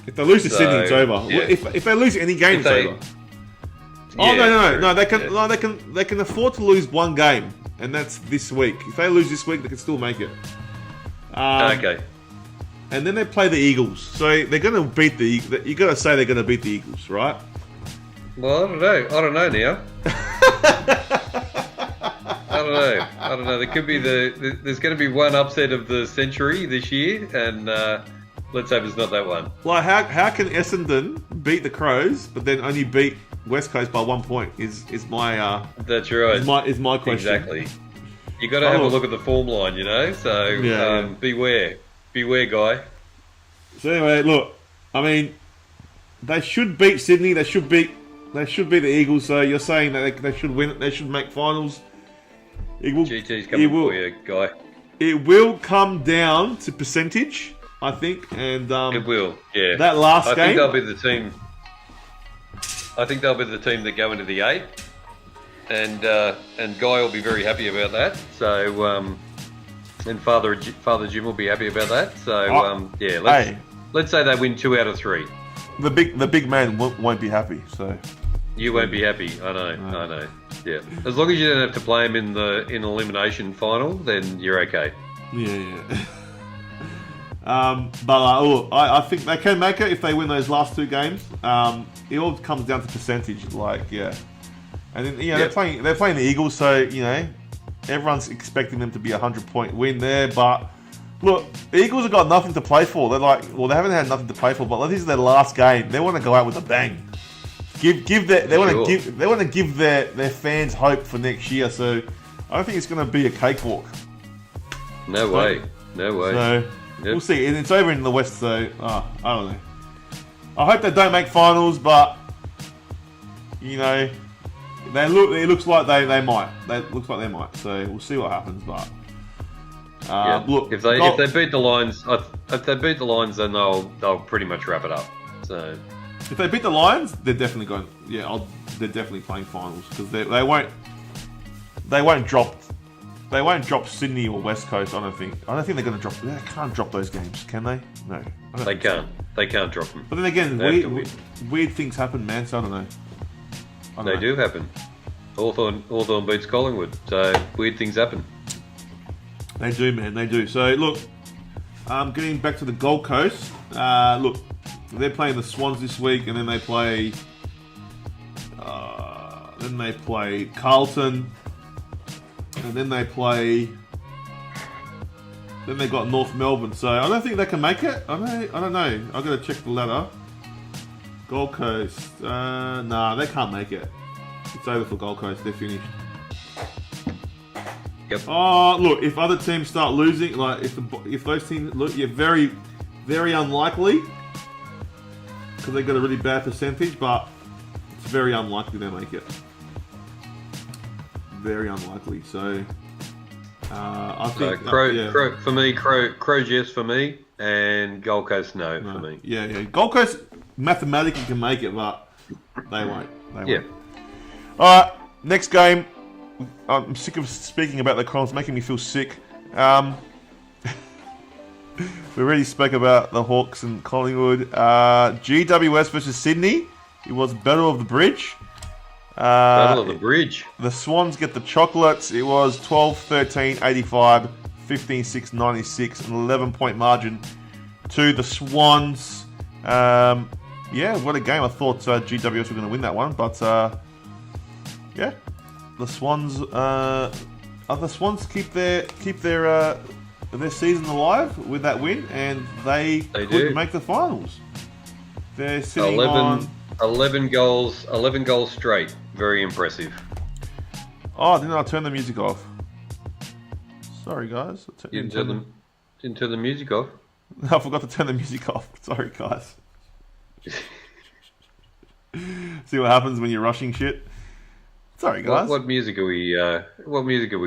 If they lose to Sydney, it's over. Yeah. If they lose any game, it's over. No. They can afford to lose one game, and that's this week. If they lose this week, they can still make it. Okay. And then they play the Eagles. So they're going to beat you got to say they're going to beat the Eagles, right? Well, I don't know now. I don't know. There could be there's going to be one upset of the century this year, and let's hope it's not that one. Like, how can Essendon beat the Crows, but then only beat West Coast by 1 point? Is my That's right. Is my question. Exactly. You got to have a look at the form line, you know. So beware, guy. So anyway, look. I mean, they should beat Sydney. They should beat the Eagles. So you're saying that they should win. They should make finals. GT's coming for you, guy. It will come down to percentage, I think, and it will. Yeah. That last game. I think they'll be the team. I think they'll be the team that go into the 8, and Guy will be very happy about that. So and Father Jim will be happy about that. So let's say they win 2 out of 3. The big man won't be happy. So you won't be happy. I know. Yeah. As long as you don't have to play him in elimination final, then you're okay. Yeah. But I think they can make it if they win those last 2 games. It all comes down to percentage, and then they're playing the Eagles, so everyone's expecting them to be a 100-point win there. But look, the Eagles have got nothing to play for. They haven't had nothing to play for, but this is their last game. They want to go out with a bang. They want to give their fans hope for next year. So I don't think it's going to be a cakewalk. No way. So we'll see. And it's over in the West, so I don't know. I hope they don't make finals, but it looks like they might. Looks like they might. So we'll see what happens. But look, if they beat the Lions, then they'll pretty much wrap it up. So if they beat the Lions, they're definitely going. Yeah, they're definitely playing finals because they won't drop Sydney or West Coast. I don't think they're going to drop. They can't drop those games, can they? No, they can't. They can't drop them. But then again, weird things happen, man. So I don't know. They do happen. Hawthorn beats Collingwood, so weird things happen. They do, man. They do. So look, getting back to the Gold Coast. Look, they're playing the Swans this week, and then they play. Carlton. And then they got North Melbourne. So I don't think they can make it. I don't know. I've got to check the ladder. Gold Coast. Nah, they can't make it. It's over for Gold Coast. They're finished. Yep. Oh, look. If other teams start losing, if those teams look, very, very unlikely because they got a really bad percentage. But it's very unlikely they make it. Very unlikely. So I think for me, Crows yes for me, and Gold Coast no for me. Yeah. Gold Coast mathematically can make it, but they won't. Won't. All right, next game. I'm sick of speaking about the Crows. It's making me feel sick. We already spoke about the Hawks and Collingwood. GWS versus Sydney. It was Battle of the Bridge. Battle of the Bridge. The Swans get the chocolates. It was 12-13, 85, 15-6, 96, an 11-point margin to the Swans. What a game. I thought GWS were going to win that one, but the Swans. The Swans keep their season alive with that win, and they couldn't make the finals. They're sitting 11 goals straight. Very impressive. Oh, didn't I turn the music off? Sorry, guys. Didn't turn the music off? I forgot to turn the music off. Sorry, guys. See what happens when you're rushing shit? Sorry, guys. What music have we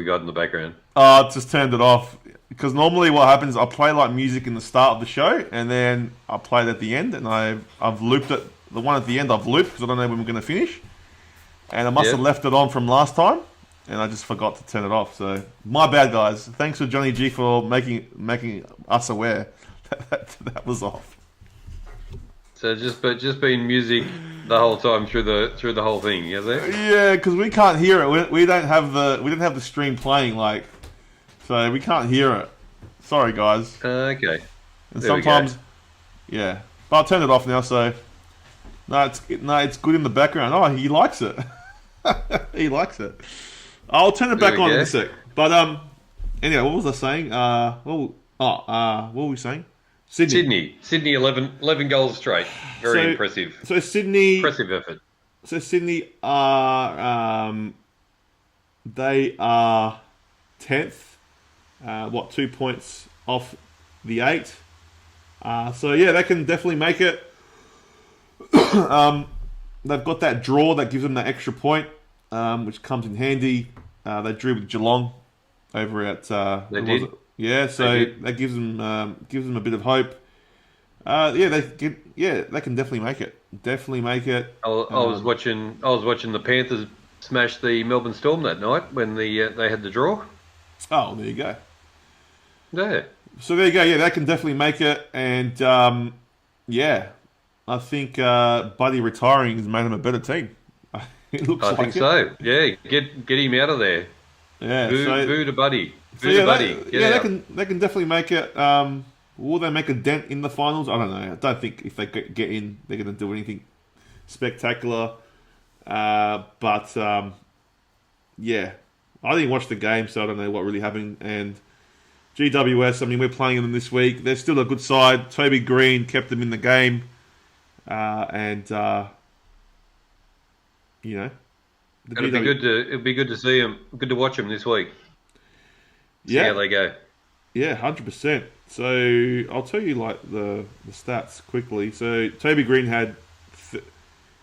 got in the background? I just turned it off. Because normally what happens is I play music in the start of the show, and then I play it at the end, and I've looped it. The one at the end I've looped because I don't know when we're going to finish. And I must have left it on from last time, and I just forgot to turn it off. So my bad, guys. Thanks for Johnny G for making us aware that was off. So just been music the whole time through the whole thing, is it? Yeah, because we can't hear it. We don't have the stream playing so we can't hear it. Sorry, guys. Okay. And sometimes, but I'll turn it off now. So it's good in the background. Oh, he likes it. He likes it. I'll turn it back There we on in go. a sec. But anyway, what was I saying? What were we saying? Sydney 11 goals straight. Very impressive. So Sydney. Impressive effort. So Sydney are they are 10th. 2 points off the 8. So yeah, they can definitely make it. They've got that draw that gives them that extra point, which comes in handy. They drew with Geelong over at. They did. Yeah, so that gives them a bit of hope. They can definitely make it. Definitely make it. I was watching the Panthers smash the Melbourne Storm that night when they had the draw. Oh, there you go. Yeah. So there you go. Yeah, they can definitely make it, and I think Buddy retiring has made him a better team. It looks I like think so. Yeah, get him out of there. Yeah, Boo to Buddy. So they can definitely make it. Will they make a dent in the finals? I don't know. I don't think if they get in, they're going to do anything spectacular. But I didn't watch the game, so I don't know what really happened. And GWS, I mean, we're playing them this week. They're still a good side. Toby Green kept them in the game, It'd be good to see them. Good to watch them this week. See how they go. Yeah, 100%. So I'll tell you the stats quickly. So Toby Green had.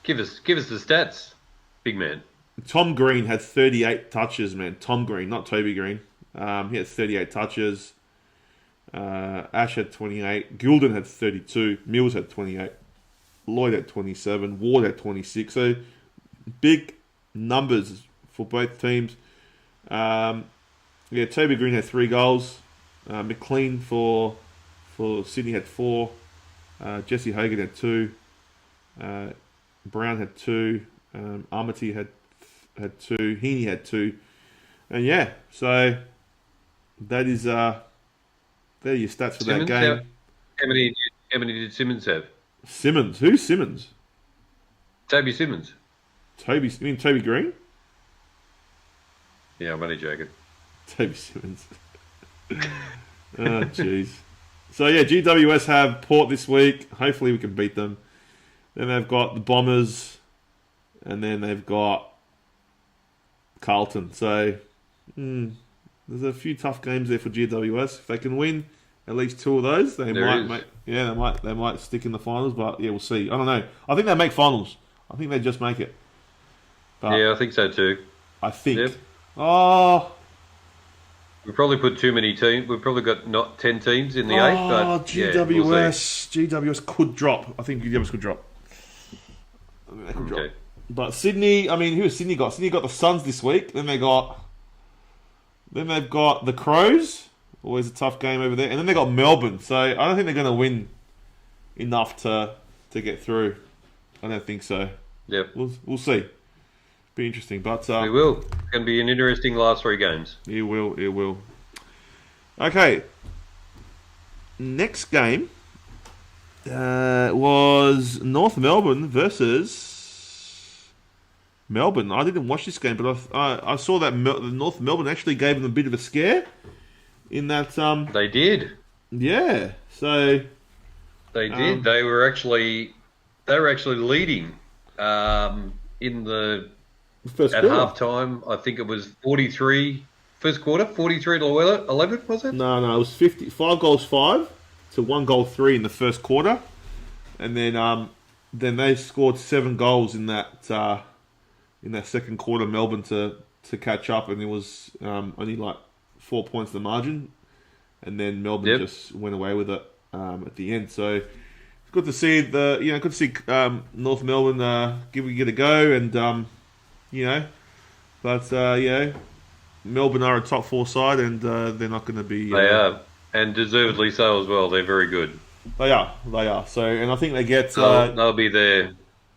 Give us the stats, big man. Tom Green had 38 touches, man. Tom Green, not Toby Green. He had 38 touches. Ash had 28. Gilden had 32. Mills had 28. Lloyd had 27. Ward had 26. So big numbers for both teams. Toby Green had 3 goals. McLean for Sydney had 4. Jesse Hogan had 2. Brown had 2. Armity had 2. Heaney had 2. And so that is they're your stats for Simmons, that game. How many did Simmons have? Simmons. Who's Simmons? Toby Simmons. You mean Toby Green? Yeah, I'm only joking. Toby Simmons. Oh, jeez. So, GWS have Port this week. Hopefully we can beat them. Then they've got the Bombers. And then they've got Carlton. So, there's a few tough games there for GWS. If they can win at least 2 of those, they might stick in the finals. But, we'll see. I don't know. I think they make finals. I think they just make it. But I think so too. I think. Yep. Oh... We probably put too many teams. We've probably got not 10 teams in the 8. But GWS, we'll see. GWS could drop. I think GWS could drop. They could drop. Okay. But Sydney, I mean, who has Sydney got? Sydney got the Suns this week. Then they've got the Crows. Always a tough game over there. And then they got Melbourne. So I don't think they're going to win enough to get through. I don't think so. Yep. We'll see. Be interesting, but we will. It's going to be an interesting last 3 games. It will. Okay. Next game was North Melbourne versus Melbourne. I didn't watch this game, but I saw that North Melbourne actually gave them a bit of a scare. In that they did. Yeah. So they did. They were actually leading in the. First at quarter. half time, I think it was 43, first quarter, 43 to 11, was it? No, it was 5 goals 5 to 1 goal 3 in the first quarter. And then they scored 7 goals in that second quarter, Melbourne to catch up, and it was only like 4 points the margin. And then Melbourne just went away with it at the end. So it's good to see North Melbourne give it a go, and Melbourne are a top 4 side, and they're not going to be. They are, and deservedly so as well. They're very good. They are. So, and I think they get. They'll be there.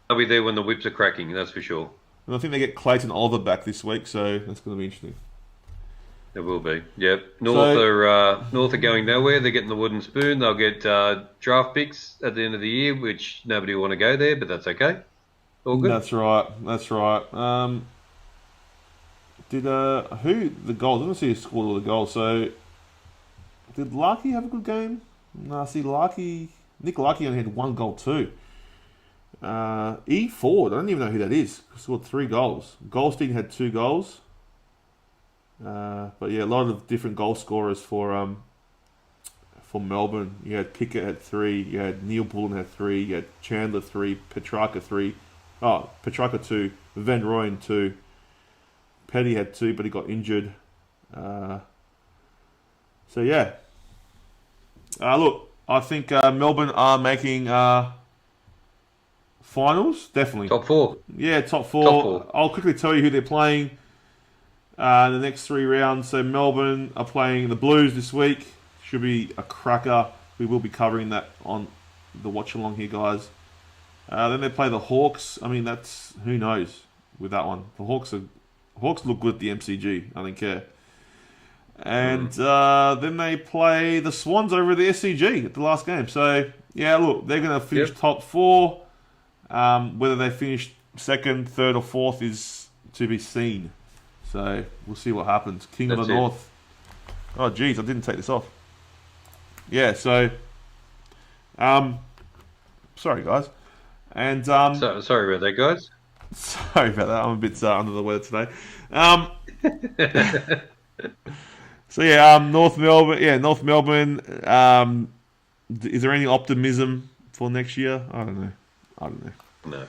They'll be there when the whips are cracking. That's for sure. And I think they get Clayton Oliver back this week, so that's going to be interesting. It will be. Yep. North are going nowhere. They're getting the wooden spoon. They'll get draft picks at the end of the year, which nobody will want to go there, but that's okay. All good. That's right. Did who the goals? I don't see who scored all the goals. So did Larky have a good game? No, see Nick Larky only had 1 goal too. Ford, I don't even know who that is. Scored 3 goals. Goldstein had 2 goals. But yeah, a lot of different goal scorers for Melbourne. You had Pickett had 3. You had Neil Bullen had 3. You had Chandler 3. Petrarca 3. Oh, Petrarca 2. Van Rooyen 2. Petty had 2, but he got injured. So yeah. Look, I think Melbourne are making finals, definitely. Top 4. Yeah, top 4. Top 4. I'll quickly tell you who they're playing in the next 3 rounds. So Melbourne are playing the Blues this week. Should be a cracker. We will be covering that on the watch along here, guys. Then they play the Hawks. I mean, that's who knows with that one. The Hawks look good at the MCG. I don't care. And then they play the Swans over at the SCG at the last game. So yeah, look, they're going to finish top 4. Whether they finish 2nd, 3rd, or 4th is to be seen. So we'll see what happens. King of the North. Oh, geez, I didn't take this off. Yeah, so sorry, guys. And sorry about that, guys. Sorry about that. I'm a bit under the weather today. So yeah, North Melbourne. Yeah, North Melbourne. Is there any optimism for next year? I don't know. No.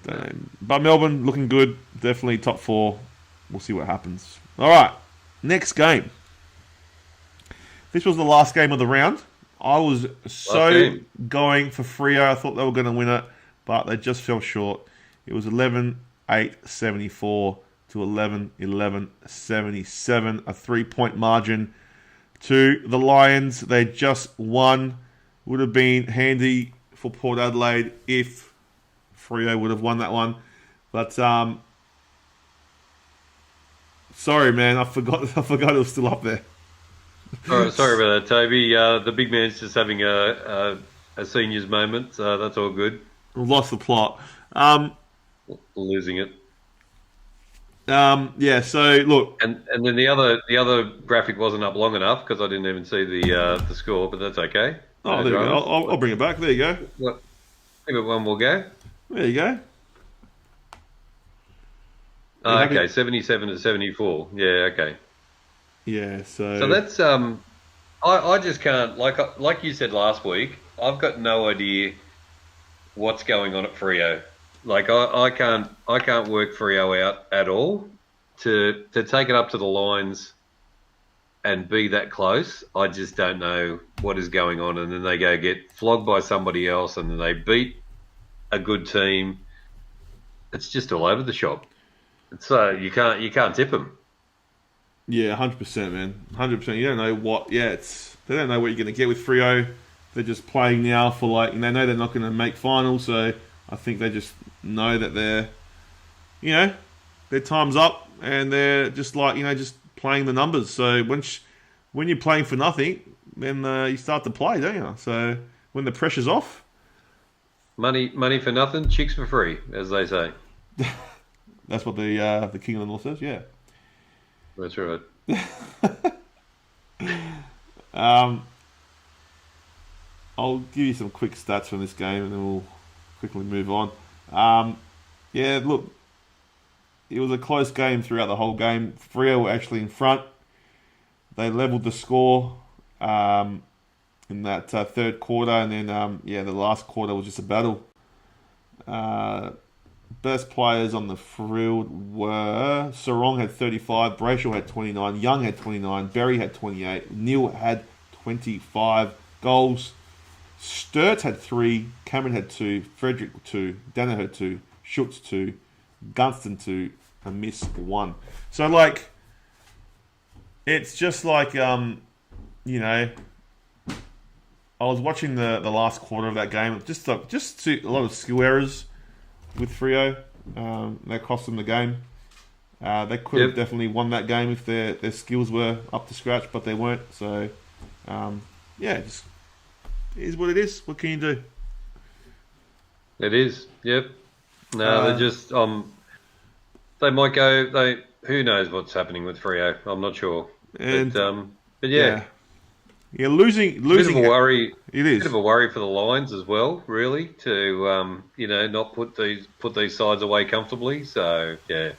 Don't know. But Melbourne looking good. Definitely top 4. We'll see what happens. All right, next game. This was the last game of the round. I was going for Freo. I thought they were going to win it, but they just fell short. It was 11-8-74 to 11-11-77, a 3-point margin to the Lions. They just won. Would have been handy for Port Adelaide if Freo would have won that one. But sorry, man, I forgot it was still up there. All right, sorry about that, Toby. The big man's just having a seniors moment, so that's all good. Lost the plot. Losing it. Yeah. So look, and then the other graphic wasn't up long enough because I didn't even see the score, but that's okay. Oh, there you go. I'll bring it back. There you go. What? Give it one more go. There you go. Okay, 77-74. Yeah, okay. Yeah, so that's I just can't, like you said last week, I've got no idea what's going on at Freo. Like I can't work Freo out at all. To take it up to the Lions and be that close, I just don't know what is going on. And then they go get flogged by somebody else, and then they beat a good team. It's just all over the shop. So you can't tip them. Yeah, 100%, man. 100%. You don't know what. Yeah, they don't know what you're going to get with Freo. They're just playing now for they know they're not going to make finals, so I think they just know that their time's up, and they're just just playing the numbers. So when you're playing for nothing, then you start to play, don't you? So when the pressure's off, money for nothing, chicks for free, as they say. That's what the King of the North says. Yeah, that's right. I'll give you some quick stats from this game, and then we'll quickly move on. Yeah, look, it was a close game throughout the whole game. Freo were actually in front. They levelled the score in that third quarter, and then the last quarter was just a battle. Best players on the field were Sarong had 35, Brayshaw had 29, Young had 29, Berry had 28, Neil had 25 goals. Sturt had 3, Cameron had 2, Frederick 2, Dana had 2, Schultz 2, Gunston 2, and Miss 1. So it's just I was watching the last quarter of that game. Just a lot of skill errors with Freo. That cost them the game. They could have definitely won that game if their skills were up to scratch, but they weren't. So, just it is what it is. What can you do? It is. Yep. No, they're just they might go. who knows what's happening with Freo? I'm not sure. And But yeah. losing. Bit of a worry. It is Bit of a worry for the Lions as well, really, to not put these sides away comfortably. So yeah.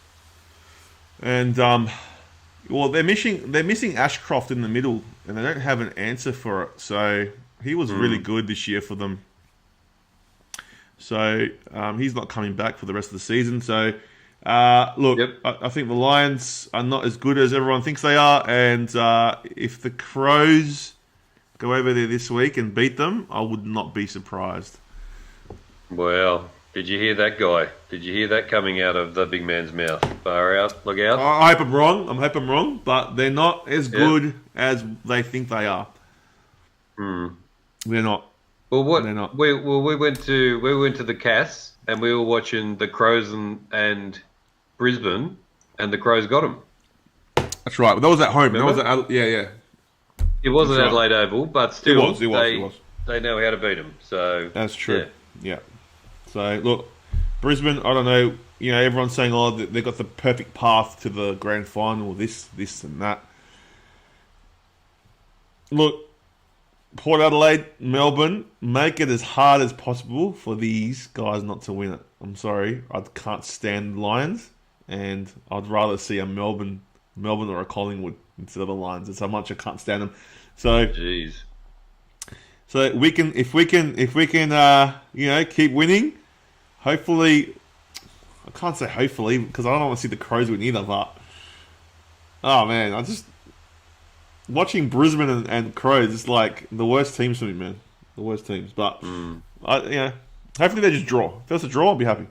And well, they're missing Ashcroft in the middle, and they don't have an answer for it. So he was really good this year for them. So he's not coming back for the rest of the season. So look, I think the Lions are not as good as everyone thinks they are, and if the Crows go over there this week and beat them, I would not be surprised. Well, did you hear that guy? Did you hear that coming out of the big man's mouth? Far out, look out. I hope I'm wrong. But they're not as good as they think they are. They're not. Well, what? They're not. We went to the Cass and we were watching the Crows and Brisbane, and the Crows got them. That's right. But that was at home. Remember? That was yeah. It wasn't That's right. Adelaide Oval, but still, it was. They know how to beat them. So that's true. Yeah. So look, Brisbane. I don't know. Everyone's saying, "Oh, they got the perfect path to the grand final." This, and that. Look, Port Adelaide, Melbourne, make it as hard as possible for these guys not to win it. I'm sorry, I can't stand Lions, and I'd rather see a Melbourne or a Collingwood instead of the Lions. It's how much I can't stand them. So, jeez. So if we can, keep winning. Hopefully, I can't say hopefully because I don't want to see the Crows win either. But oh man, I just watching Brisbane and Crows is like the worst teams for me, man. The worst teams. But hopefully they just draw. If there's a draw, I'll be happy.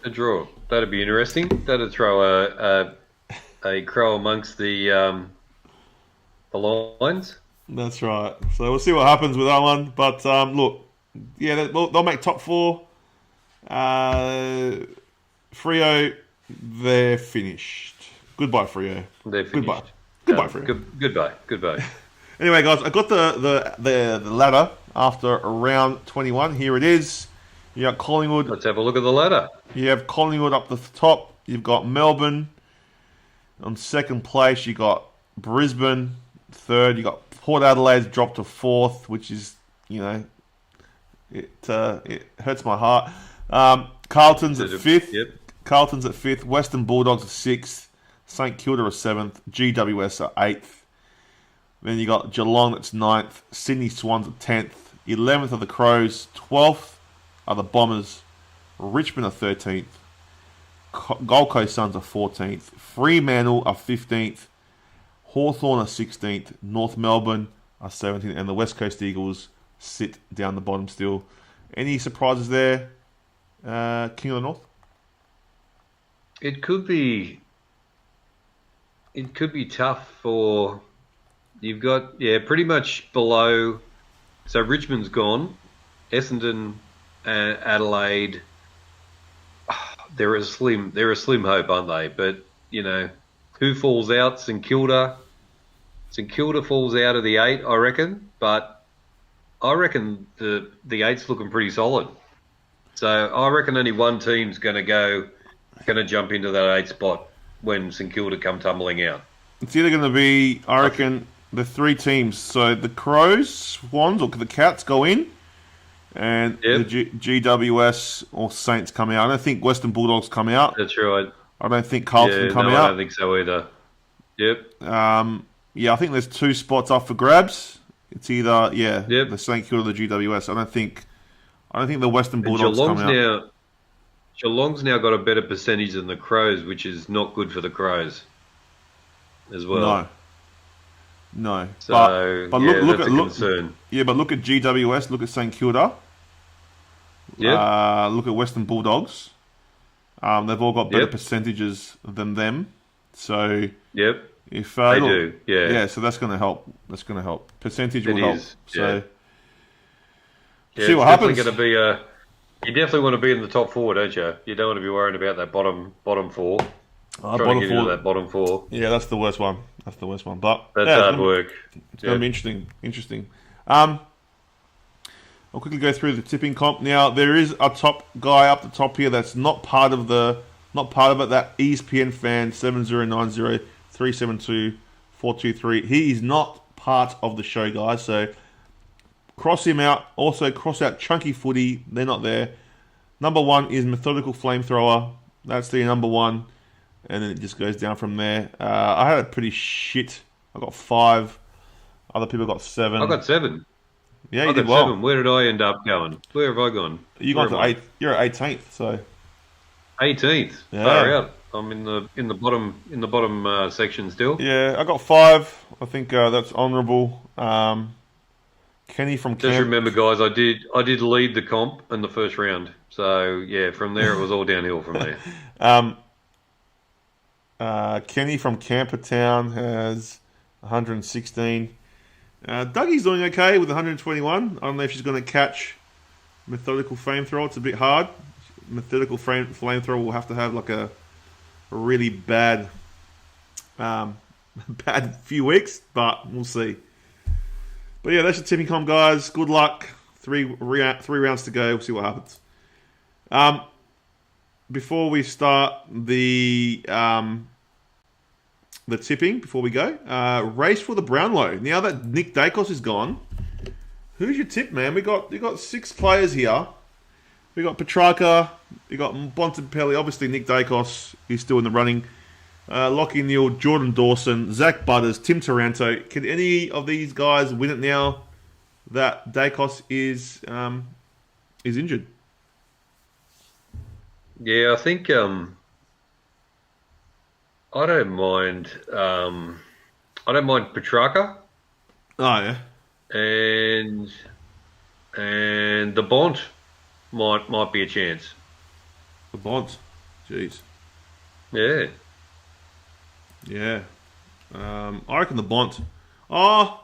A draw. That'd be interesting. That'd throw a crow amongst the Lions. That's right. So we'll see what happens with that one. But look, they'll make top 4. Freo, they're finished. Goodbye, Freo. They're finished. Goodbye, Freo. Goodbye. Anyway, guys, I got the ladder after round 21. Here it is. You got Collingwood. Let's have a look at the ladder. You have Collingwood up the top. You've got Melbourne on second place. You got Brisbane third. You got Port Adelaide's dropped to 4th, which is it hurts my heart. Carlton's at 5th. Yep. Carlton's at 5th. Western Bulldogs at 6th. St Kilda are 7th. GWS are 8th. Then you got Geelong that's 9th. Sydney Swans at 10th. 11th are the Crows. 12th are the Bombers. Richmond are 13th. Gold Coast Suns are 14th. Fremantle are 15th. Hawthorn are 16th. North Melbourne are 17th. And the West Coast Eagles sit down the bottom still. Any surprises there, King of the North? It could be tough for... You've got, pretty much below... So Richmond's gone. Essendon, Adelaide... They're a slim hope, aren't they? But, who falls out? St Kilda. St Kilda falls out of the 8, I reckon. But I reckon the 8's looking pretty solid. So I reckon only one team's going to jump into that 8 spot when St Kilda come tumbling out. It's either going to be, I reckon, the 3 teams. So the Crows, Swans, or the Cats go in, and the GWS or Saints come out. I don't think Western Bulldogs come out. That's right. I don't think Carlton come out. I don't think so either. Yep. I think there's 2 spots up for grabs. It's either the St Kilda or the GWS. I don't think the Western Bulldogs come out. Geelong's now got a better percentage than the Crows, which is not good for the Crows as well. No. So, but look at concern. Yeah, but look at GWS, look at St Kilda. Yeah. Look at Western Bulldogs. They've all got better percentages than them. So if they do, so that's going to help. Percentage will help. So see what happens. You definitely want to be in the top 4, don't you? You don't want to be worried about that bottom 4. Trying to get into that bottom 4. Yeah, that's the worst one. But that's hard work. It's going to be interesting. I'll quickly go through the tipping comp. Now, there is a top guy up the top here that's not part of the not part of it, that ESPN fan 7090372423. He is not part of the show, guys. So cross him out. Also cross out Chunky Footy. They're not there. Number 1 is Methodical Flamethrower. That's the number 1. And then it just goes down from there. I had a pretty shit. I got 5. Other people got 7. I got 7. Yeah, you I did got well. 7. Where did I end up going? Where have I gone? You got to 8th. You're at 18th, so 18th. Yeah. Far out. I'm in the bottom section still. yeah, I got 5. I think that's honourable. Kenny from Just Camp. remember, guys, I did lead the comp in the first round. So yeah, from there it was all downhill from there. Kenny from Campertown has 116. Dougie's doing okay with 121. I don't know if she's going to catch Methodical Flamethrower. It's a bit hard. Methodical Flamethrower will have to have like a really bad few weeks, but we'll see. But yeah, that's your tipping comp, guys. Good luck. 3 rounds to go. We'll see what happens. Before we start the tipping, before we go, race for the Brownlow. Now that Nick Dacos is gone, who's your tip, man? We got 6 players here. We got Petrarca, we got Bontempelli, obviously Nick Dacos is still in the running. Lockie Neal, Jordan Dawson, Zach Butters, Tim Taranto. Can any of these guys win it now that Dacos is injured? Yeah, I think I don't mind. I don't mind Petrarca Oh yeah, and the Bont might be a chance. the Bonds. Jeez. Yeah. Yeah. I reckon the Bont. I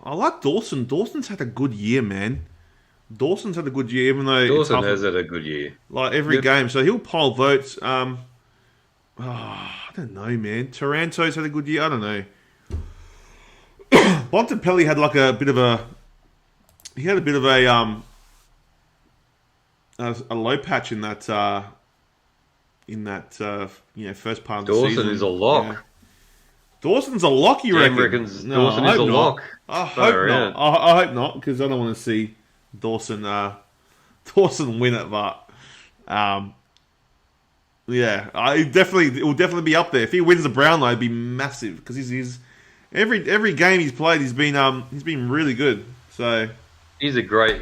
like Dawson. Dawson's had a good year, man. Dawson's had a good year, even though Dawson has had a good year. like every Yep. game. So he'll pile votes. I don't know, man. Taranto's had a good year. I don't know. Bontempelli had like a bit of a. He had a bit of a low patch in that first part of the season. Dawson is a lock. Yeah. Dawson's a lock, you Jam reckon? reckons Dawson is a lock. I hope Far not. out. I hope not, because I don't want to see Dawson win it. But yeah, it will definitely be up there. If he wins the Brownlow, it'd be massive because he's every game he's played, he's been really good. So He's a great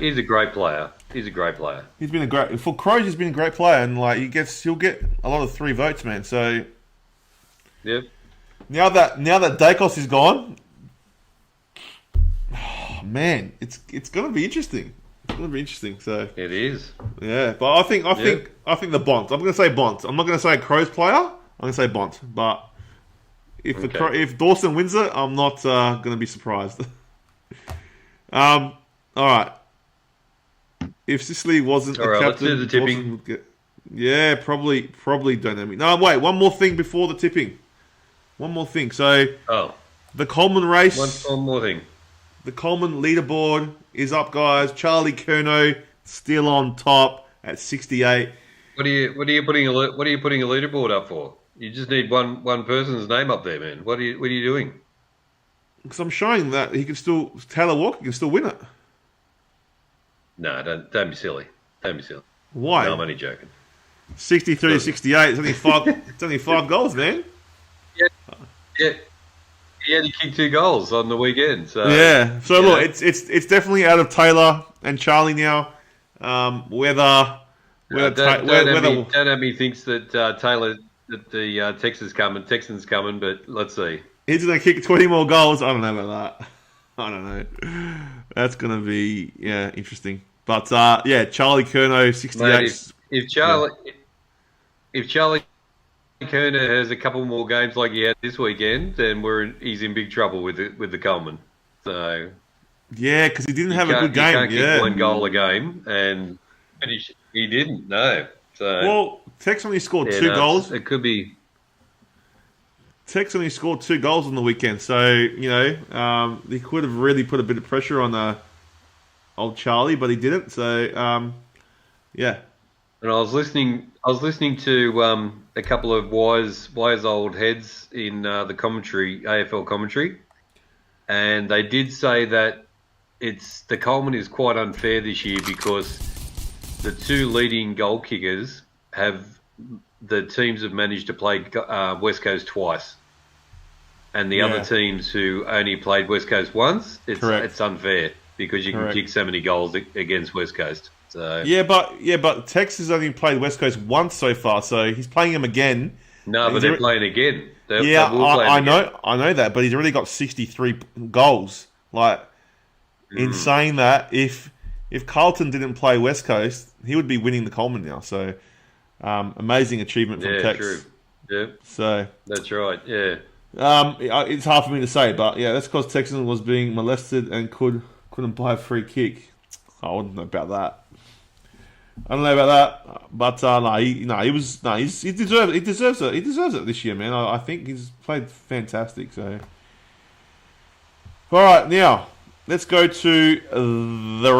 player. He's a great player. he's been for Crows. He's been a great player, and like he'll get a lot of 3 votes, man. So Yep. now that Dacos is gone, oh, man, it's gonna be interesting. It's gonna be interesting. So It is. yeah, but I think the Bont. I'm gonna say Bont. I'm not gonna say a Crows player. I'm gonna say Bont. But if Dawson wins it, I'm not gonna be surprised. All right. If Sicily wasn't All a right, captain, let's do the tipping. Dawson would yeah, probably dynamic. No, wait, one more thing before the tipping. One more thing. So Oh, the Coleman race. one more thing. The Coleman leaderboard is up, guys. Charlie Curnow still on top at 68. What are you putting a leaderboard up for? You just need one person's name up there, man. What are you doing? Because I'm showing that Taylor Walker can still win it. No, don't be silly. Don't be silly. Why? No, I'm only joking. 63 to 68. It's only 5. It's only 5 goals, man. Yeah. He only kicked 2 goals on the weekend. So Yeah. So yeah. look, it's definitely out of Taylor and Charlie now. Whether Don't have me thinks that Taylor that the Texans coming, but let's see. he's going to kick 20 more goals. I don't know about that. I don't know. That's going to be interesting. But yeah, Charlie Curnow 68. Mate, if Charlie Kerner has a couple more games like he had this weekend, then he's in big trouble with the Coleman. So Yeah, because he didn't have a good You game. can't Yeah. kick 1 goal a game and finish. He didn't. No. So Well, Tex only scored 2 goals. It could be. Tex only scored 2 goals on the weekend, so he could have really put a bit of pressure on old Charlie, but he didn't. So yeah, And I was listening to a couple of wise old heads in the commentary, AFL commentary, and they did say that the Coleman is quite unfair this year because the two leading goal kickers the teams have managed to play West Coast twice, and the other teams who only played West Coast once, it's unfair because you can kick so many goals against West Coast. So but Texas only played West Coast once so far, so he's playing them again. No, but they're playing again. I know that, but he's already got 63 goals. Like, in saying that, if Carlton didn't play West Coast, he would be winning the Coleman now. So, amazing achievement from Tex. True. Yeah, so that's right. Yeah. It's hard for me to say, but yeah, that's because Texan was being molested and couldn't buy a free kick. I wouldn't know about that. I don't know about that, but he deserves it. He deserves it this year, man. I think he's played fantastic. So, all right, now let's go to the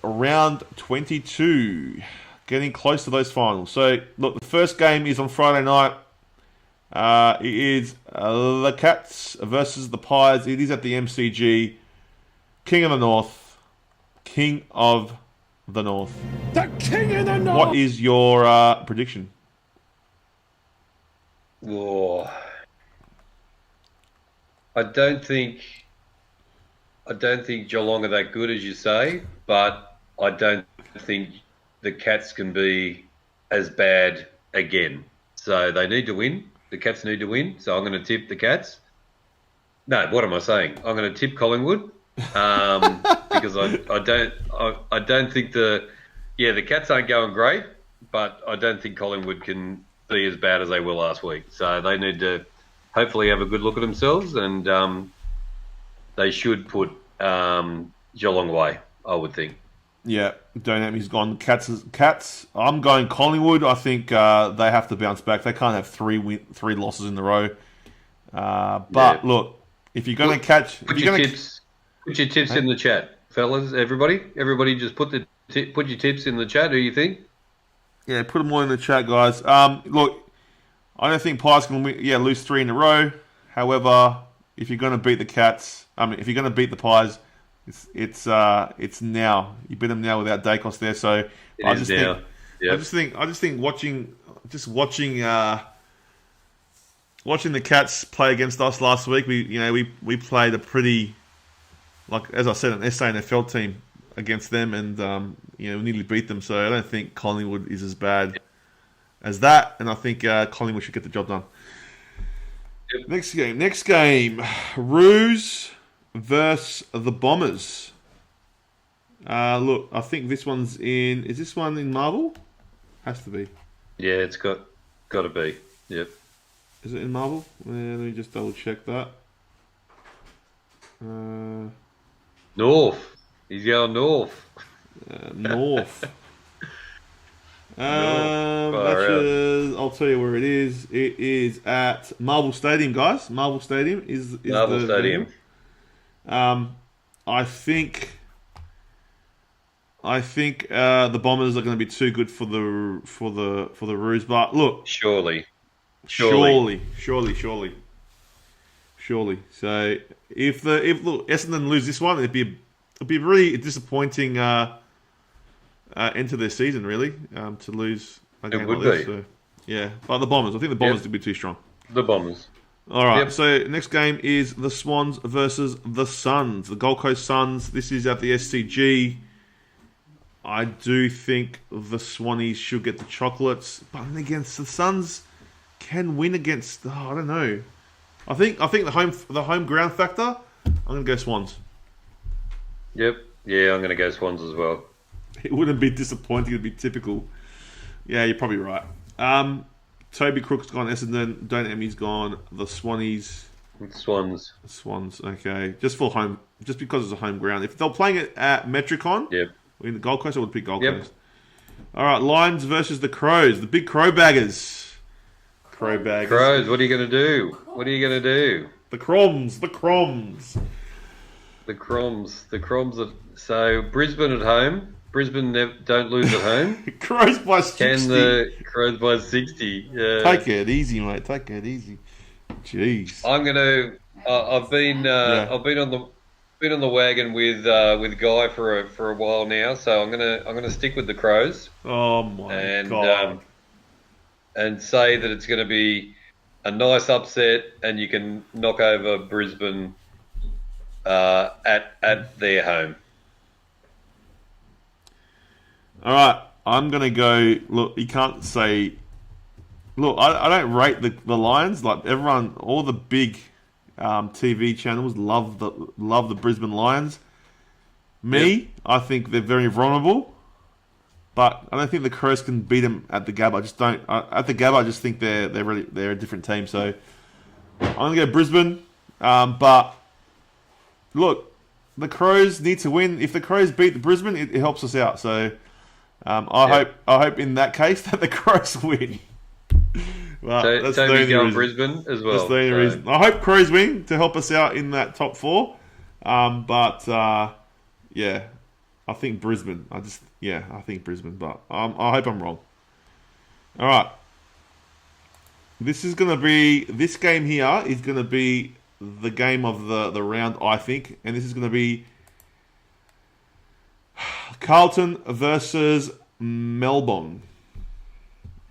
round 22. Getting close to those finals. So, look, the first game is on Friday night. It is the Cats versus the Pies. It is at the MCG. King of the North. King of the North. The King of the North. What is your prediction? Oh, I don't think Geelong are that good as you say, but I don't think the Cats can be as bad again. So they need to win. The Cats need to win. So I'm going to tip the Cats. No, what am I saying? I'm going to tip Collingwood because I don't think the Cats aren't going great, but I don't think Collingwood can be as bad as they were last week. So they need to hopefully have a good look at themselves, and they should put Geelong away, I would think. Yeah, Dynamic's gone. Cats. I'm going Collingwood. I think they have to bounce back. They can't have three losses in a row. But look, if you're going to catch, put your tips in the chat, fellas. Everybody, just put your tips in the chat. Who you think? Yeah, put them all in the chat, guys. Look, I don't think Pies can lose 3 in a row. However, if you're going to beat the Cats, if you're going to beat the Pies, it's now. You beat them now without Dacos there. So I just think watching the Cats play against us last week, we played a pretty, like as I said, an SANFL team against them, and we nearly beat them. So I don't think Collingwood is as bad as that, and I think Collingwood should get the job done. Yep. Next game, Roos versus the Bombers. Look, I think this one's in. Is this one in Marvel? Has to be. Yeah, it's got to be. Yep. Is it in Marvel? Let me just double check that. North. He's going north. North. I'll tell you where it is. It is at Marvel Stadium, guys. Marvel Stadium is Marvel Stadium. I think the Bombers are going to be too good for the Roos, but look, surely. So if Essendon lose this one, it'd be really disappointing end to their season, really, to lose a game like this. So, yeah, but the Bombers. I think the Bombers would be too strong. The Bombers. All right, so next game is the Swans versus the Suns. The Gold Coast Suns. This is at the SCG. I do think the Swannies should get the chocolates, but against the Suns can win against. I don't know. I think the home ground factor. I'm gonna go Swans. Yep. Yeah, I'm gonna go Swans as well. It wouldn't be disappointing. It'd be typical. Yeah, you're probably right. Toby Crook's gone. Essendon. Don't Emmy's gone. The Swannies. Swans. Okay, just because it's a home ground. If they're playing it at Metricon, in the Gold Coast, I would pick Gold Coast. All right, Lions versus the Crows. The big Crow baggers. Crows. What are you going to do? The Croms. The Croms. So Brisbane at home. Brisbane don't lose at home. Crows by 60. Can the Crows by 60? Take it easy, mate. Take it easy. Jeez. I'm gonna. I've been on the wagon with Guy for a while now, so I'm gonna stick with the Crows. Oh my god! And say that it's going to be a nice upset, and you can knock over Brisbane at their home. All right, I'm gonna go. Look, you can't say. Look, I don't rate the Lions. Like everyone, all the big TV channels love the Brisbane Lions. I think they're very vulnerable, but I don't think the Crows can beat them at the Gabba. I just don't. At the Gabba, I just think they're a different team. So I'm gonna go Brisbane. But look, the Crows need to win. If the Crows beat the Brisbane, it helps us out. So I hope in that case that the Crows win. Well, that's the only reason. Brisbane as well. That's the only reason. I hope Crows win to help us out in that top 4. I think Brisbane. I think Brisbane. But I hope I'm wrong. All right. This game here is gonna be the game of the round, I think, and this is gonna be Carlton versus Melbourne.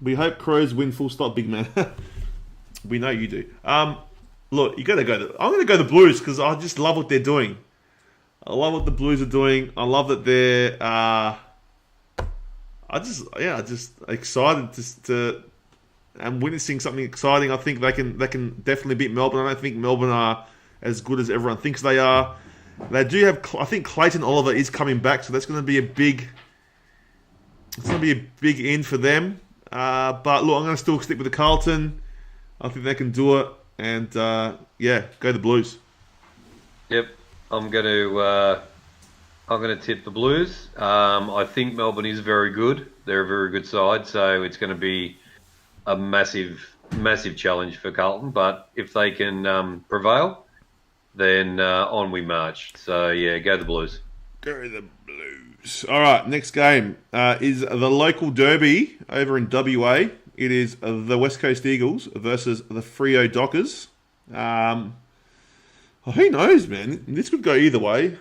We hope Crows win. Full stop, big man. We know you do. Look, you gotta go. I'm gonna go the Blues because I just love what they're doing. I love what the Blues are doing. I love that they're. Just excited to and witnessing something exciting. I think they can definitely beat Melbourne. I don't think Melbourne are as good as everyone thinks they are. They do have. I think Clayton Oliver is coming back, so that's going to be a big. It's going to be a big in for them. But look, I'm going to still stick with the Carlton. I think they can do it, and go the Blues. Yep, I'm going to tip the Blues. I think Melbourne is very good. They're a very good side, so it's going to be a massive challenge for Carlton. But if they can prevail, then on we march. So yeah, go the Blues. Go the Blues. All right, next game is the local derby over in WA. It is the West Coast Eagles versus the Freo Dockers. Who knows, man? This could go either way.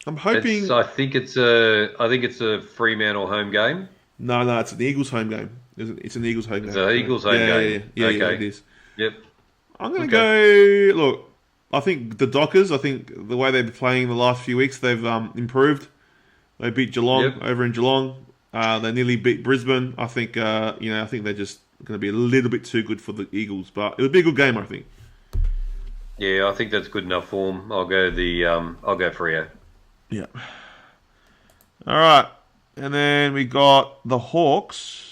I'm hoping. I think it's a Fremantle home game. No, it's an Eagles home game. It's an Eagles home game. It's an Eagles home game. Yeah, okay. It is. Yep. I'm going to go. Look, I think the Dockers. I think the way they've been playing the last few weeks, they've improved. They beat Geelong over in Geelong. They nearly beat Brisbane. I think I think they're just going to be a little bit too good for the Eagles, but it would be a good game, I think. Yeah, I think that's good enough form. I'll go Freo. Yeah. All right, and then we got the Hawks.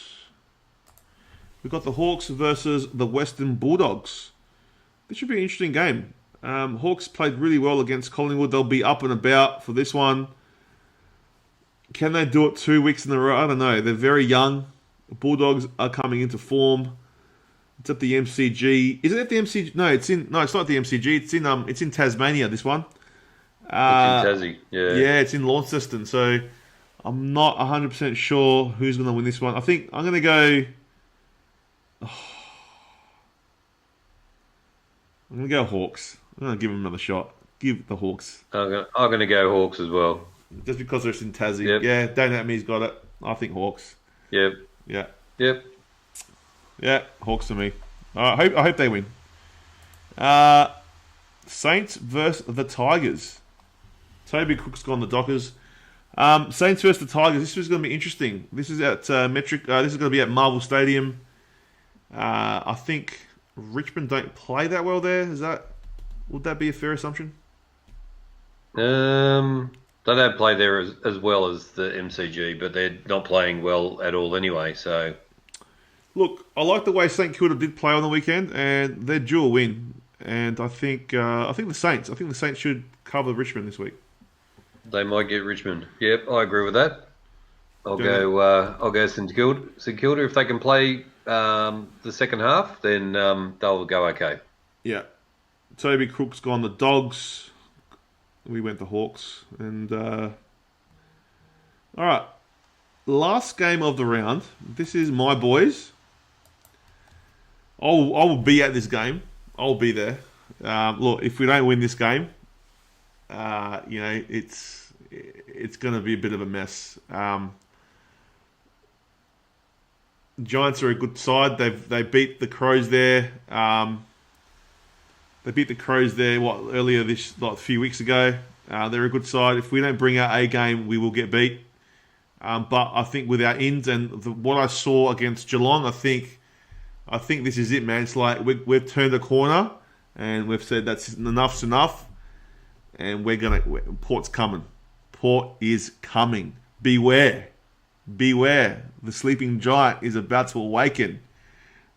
We got the Hawks versus the Western Bulldogs. This should be an interesting game. Hawks played really well against Collingwood. They'll be up and about for this one. Can they do it 2 weeks in a row? I don't know. They're very young. The Bulldogs are coming into form. It's at the MCG. Is it at the MCG? No, it's not the MCG. It's in Tasmania. This one. It's in Tassie. Yeah. Yeah, it's in Launceston. So I'm not 100% sure who's going to win this one. I think I'm going to go. I'm going to go Hawks. I'm going to give them another shot. Give the Hawks. I'm going to go Hawks as well. Just because they're in Tassie. Yep. Yeah, don't at me's got it. I think Hawks. Yep. Yeah. Yep. Yeah, Hawks to me. I hope they win. Saints versus the Tigers. Toby Cook's gone the Dockers. Saints versus the Tigers. This is going to be interesting. This is at This is going to be at Marvel Stadium. I think Richmond don't play that well there. Would that be a fair assumption? They don't play there as well as the MCG, but they're not playing well at all anyway. So, look, I like the way St Kilda did play on the weekend, and they're due a win. And I think the Saints should cover Richmond this week. They might get Richmond. Yep, I agree with that. I'll go St Kilda. St Kilda, if they can play the second half, then they'll go okay. Yeah. Toby Cook's gone the Dogs. We went to Hawks. And, all right. Last game of the round. This is my boys. I will be at this game. I'll be there. Look, if we don't win this game, it's going to be a bit of a mess. Giants are a good side. They beat the Crows there. They beat the Crows there earlier a few weeks ago. They're a good side. If we don't bring our A game, we will get beat. But I think with our ins and what I saw against Geelong, I think this is it, man. It's like we've turned a corner and we've said that's enough's enough, and Port's coming. Port is coming. Beware. The sleeping giant is about to awaken.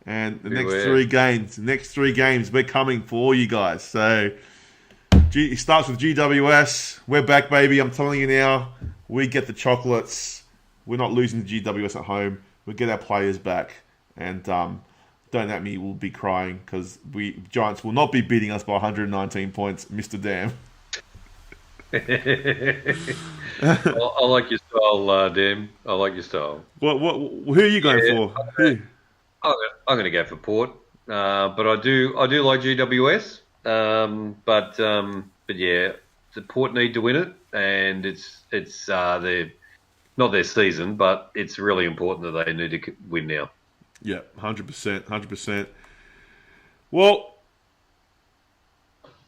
And the next three games, we're coming for all you guys. So it starts with GWS. We're back, baby. I'm telling you now, we get the chocolates. We're not losing to GWS at home. We get our players back. And don't at me, we'll be crying because Giants will not be beating us by 119 points, Mr. Dam. I like your style, Dam. I like your style. Who are you going for? Who? I'm going to go for Port, but I do like GWS. But yeah, the Port need to win it, and it's not their season, but it's really important that they need to win now. Yeah, 100%. Well,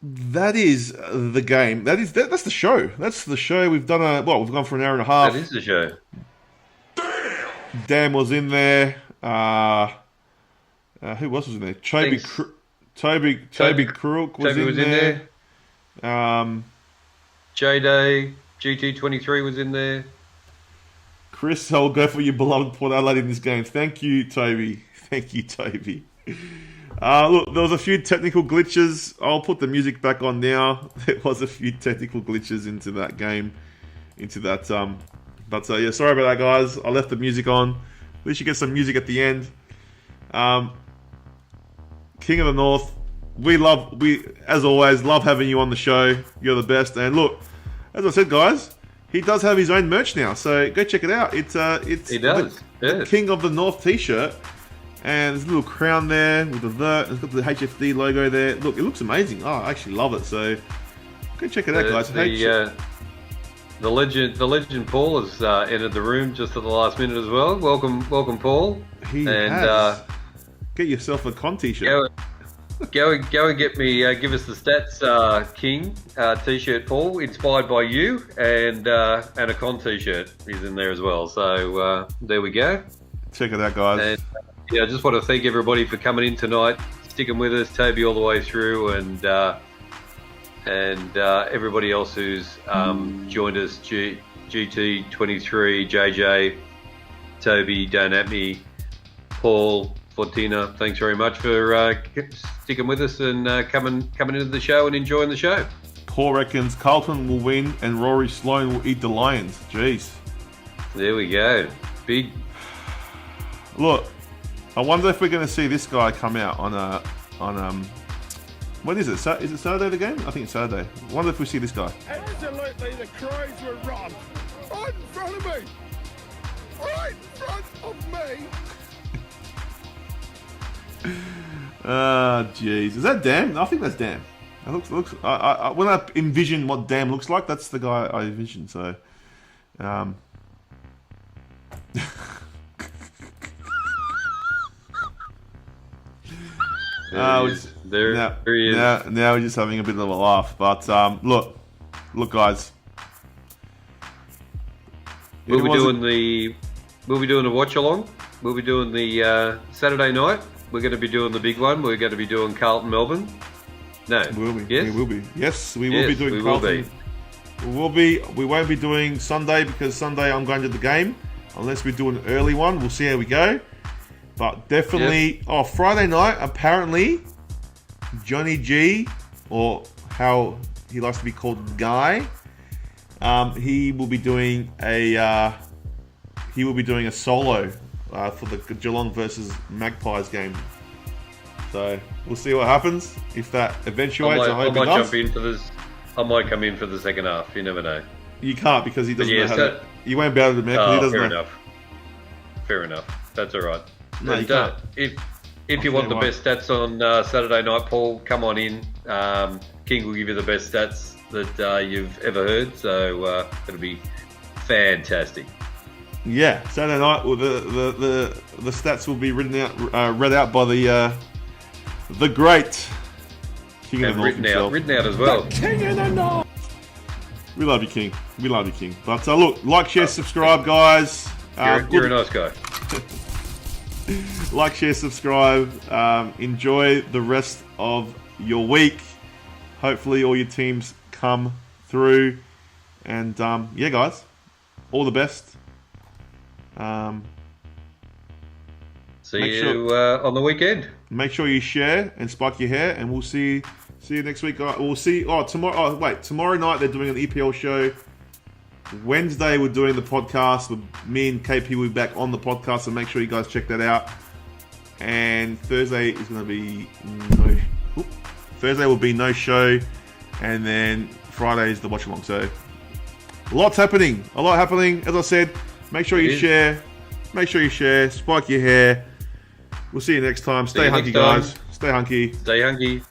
that is the game. That's the show. That's the show. We've done we've gone for an hour and a half. That is the show. Dan was in there. Who else was in there? Toby Crook was in there. J-Day, GT23 was in there. Chris, I'll go for your beloved Port Adelaide in this game. Thank you, Toby. Look, there was a few technical glitches. I'll put the music back on now. There was a few technical glitches into that game. But yeah, sorry about that, guys. I left the music on. At least you get some music at the end. King of the North, we as always love having you on the show. You're the best. And look, as I said, guys, he does have his own merch now, so go check it out. He does. The King of the North t-shirt, and there's a little crown there with it's got the HFD logo there. Look, it looks amazing. Oh, I actually love it. So go check it out, guys. The legend Paul has entered the room just at the last minute as well. Welcome, Paul. He has. Get yourself a con t-shirt. Go and get me. Give us the stats, King t-shirt, Paul. Inspired by you, and a con t-shirt is in there as well. So there we go. Check it out, guys. And I just want to thank everybody for coming in tonight, sticking with us, Toby all the way through, and everybody else who's joined us, GT23, JJ, Toby, Don't At Me, Paul, Fortina. Thanks very much for sticking with us and coming into the show and enjoying the show. Paul reckons Carlton will win and Rory Sloane will eat the Lions. Jeez. There we go. Big. Look, I wonder if we're going to see this guy come out on when is it? Is it Saturday the game? I think it's Saturday. I wonder if we see this guy. Absolutely, the Crows were wrong. Right in front of me. Right in front of me. Jeez. Is that Dan? I think that's Dan. It looks. When I envision what Dan looks like, that's the guy I envision. So, There he is. Now we're just having a bit of a laugh. But look, guys. We'll be doing the watch along. We'll be doing the Saturday night. We're going to be doing the big one. We're going to be doing Carlton Melbourne. No, we will be. Yes? We will be. Yes, we will be doing Carlton. We will be. We won't be doing Sunday because Sunday I'm going to the game. Unless we do an early one, we'll see how we go. But definitely, Friday night, apparently, Johnny G, or how he likes to be called, Guy, he will be doing a solo for the Geelong versus Magpies game. So we'll see what happens if that eventuates. I hope it does. I might come in for the second half. You never know. You can't because he doesn't know how so, to. You won't be able to admit because he doesn't fair know. enough. Fair enough. That's all right. No, and, you can't. If you want the best stats on Saturday night, Paul, come on in. King will give you the best stats that you've ever heard. So it'll be fantastic. Yeah, Saturday night. Well, the stats will be read out by the great King of the North himself. Written out as well. King of the North. We love you, King. We love you, King. But look, like, share, subscribe, guys. You're a nice guy. Like, share, subscribe. Enjoy the rest of your week. Hopefully, all your teams come through. And yeah, guys, all the best. See you on the weekend. Make sure you share and spike your hair, and we'll see you next week. We'll see. Tomorrow night they're doing an EPL show. Wednesday we're doing the podcast. Me and KP will be back on the podcast, so make sure you guys check that out. And Thursday is going to be Thursday will be no show, and then Friday is the watch along. So a lot happening. As I said, make sure you share. Make sure you share. Spike your hair. We'll see you next time. Stay hunky, guys. Stay hunky. Stay hunky.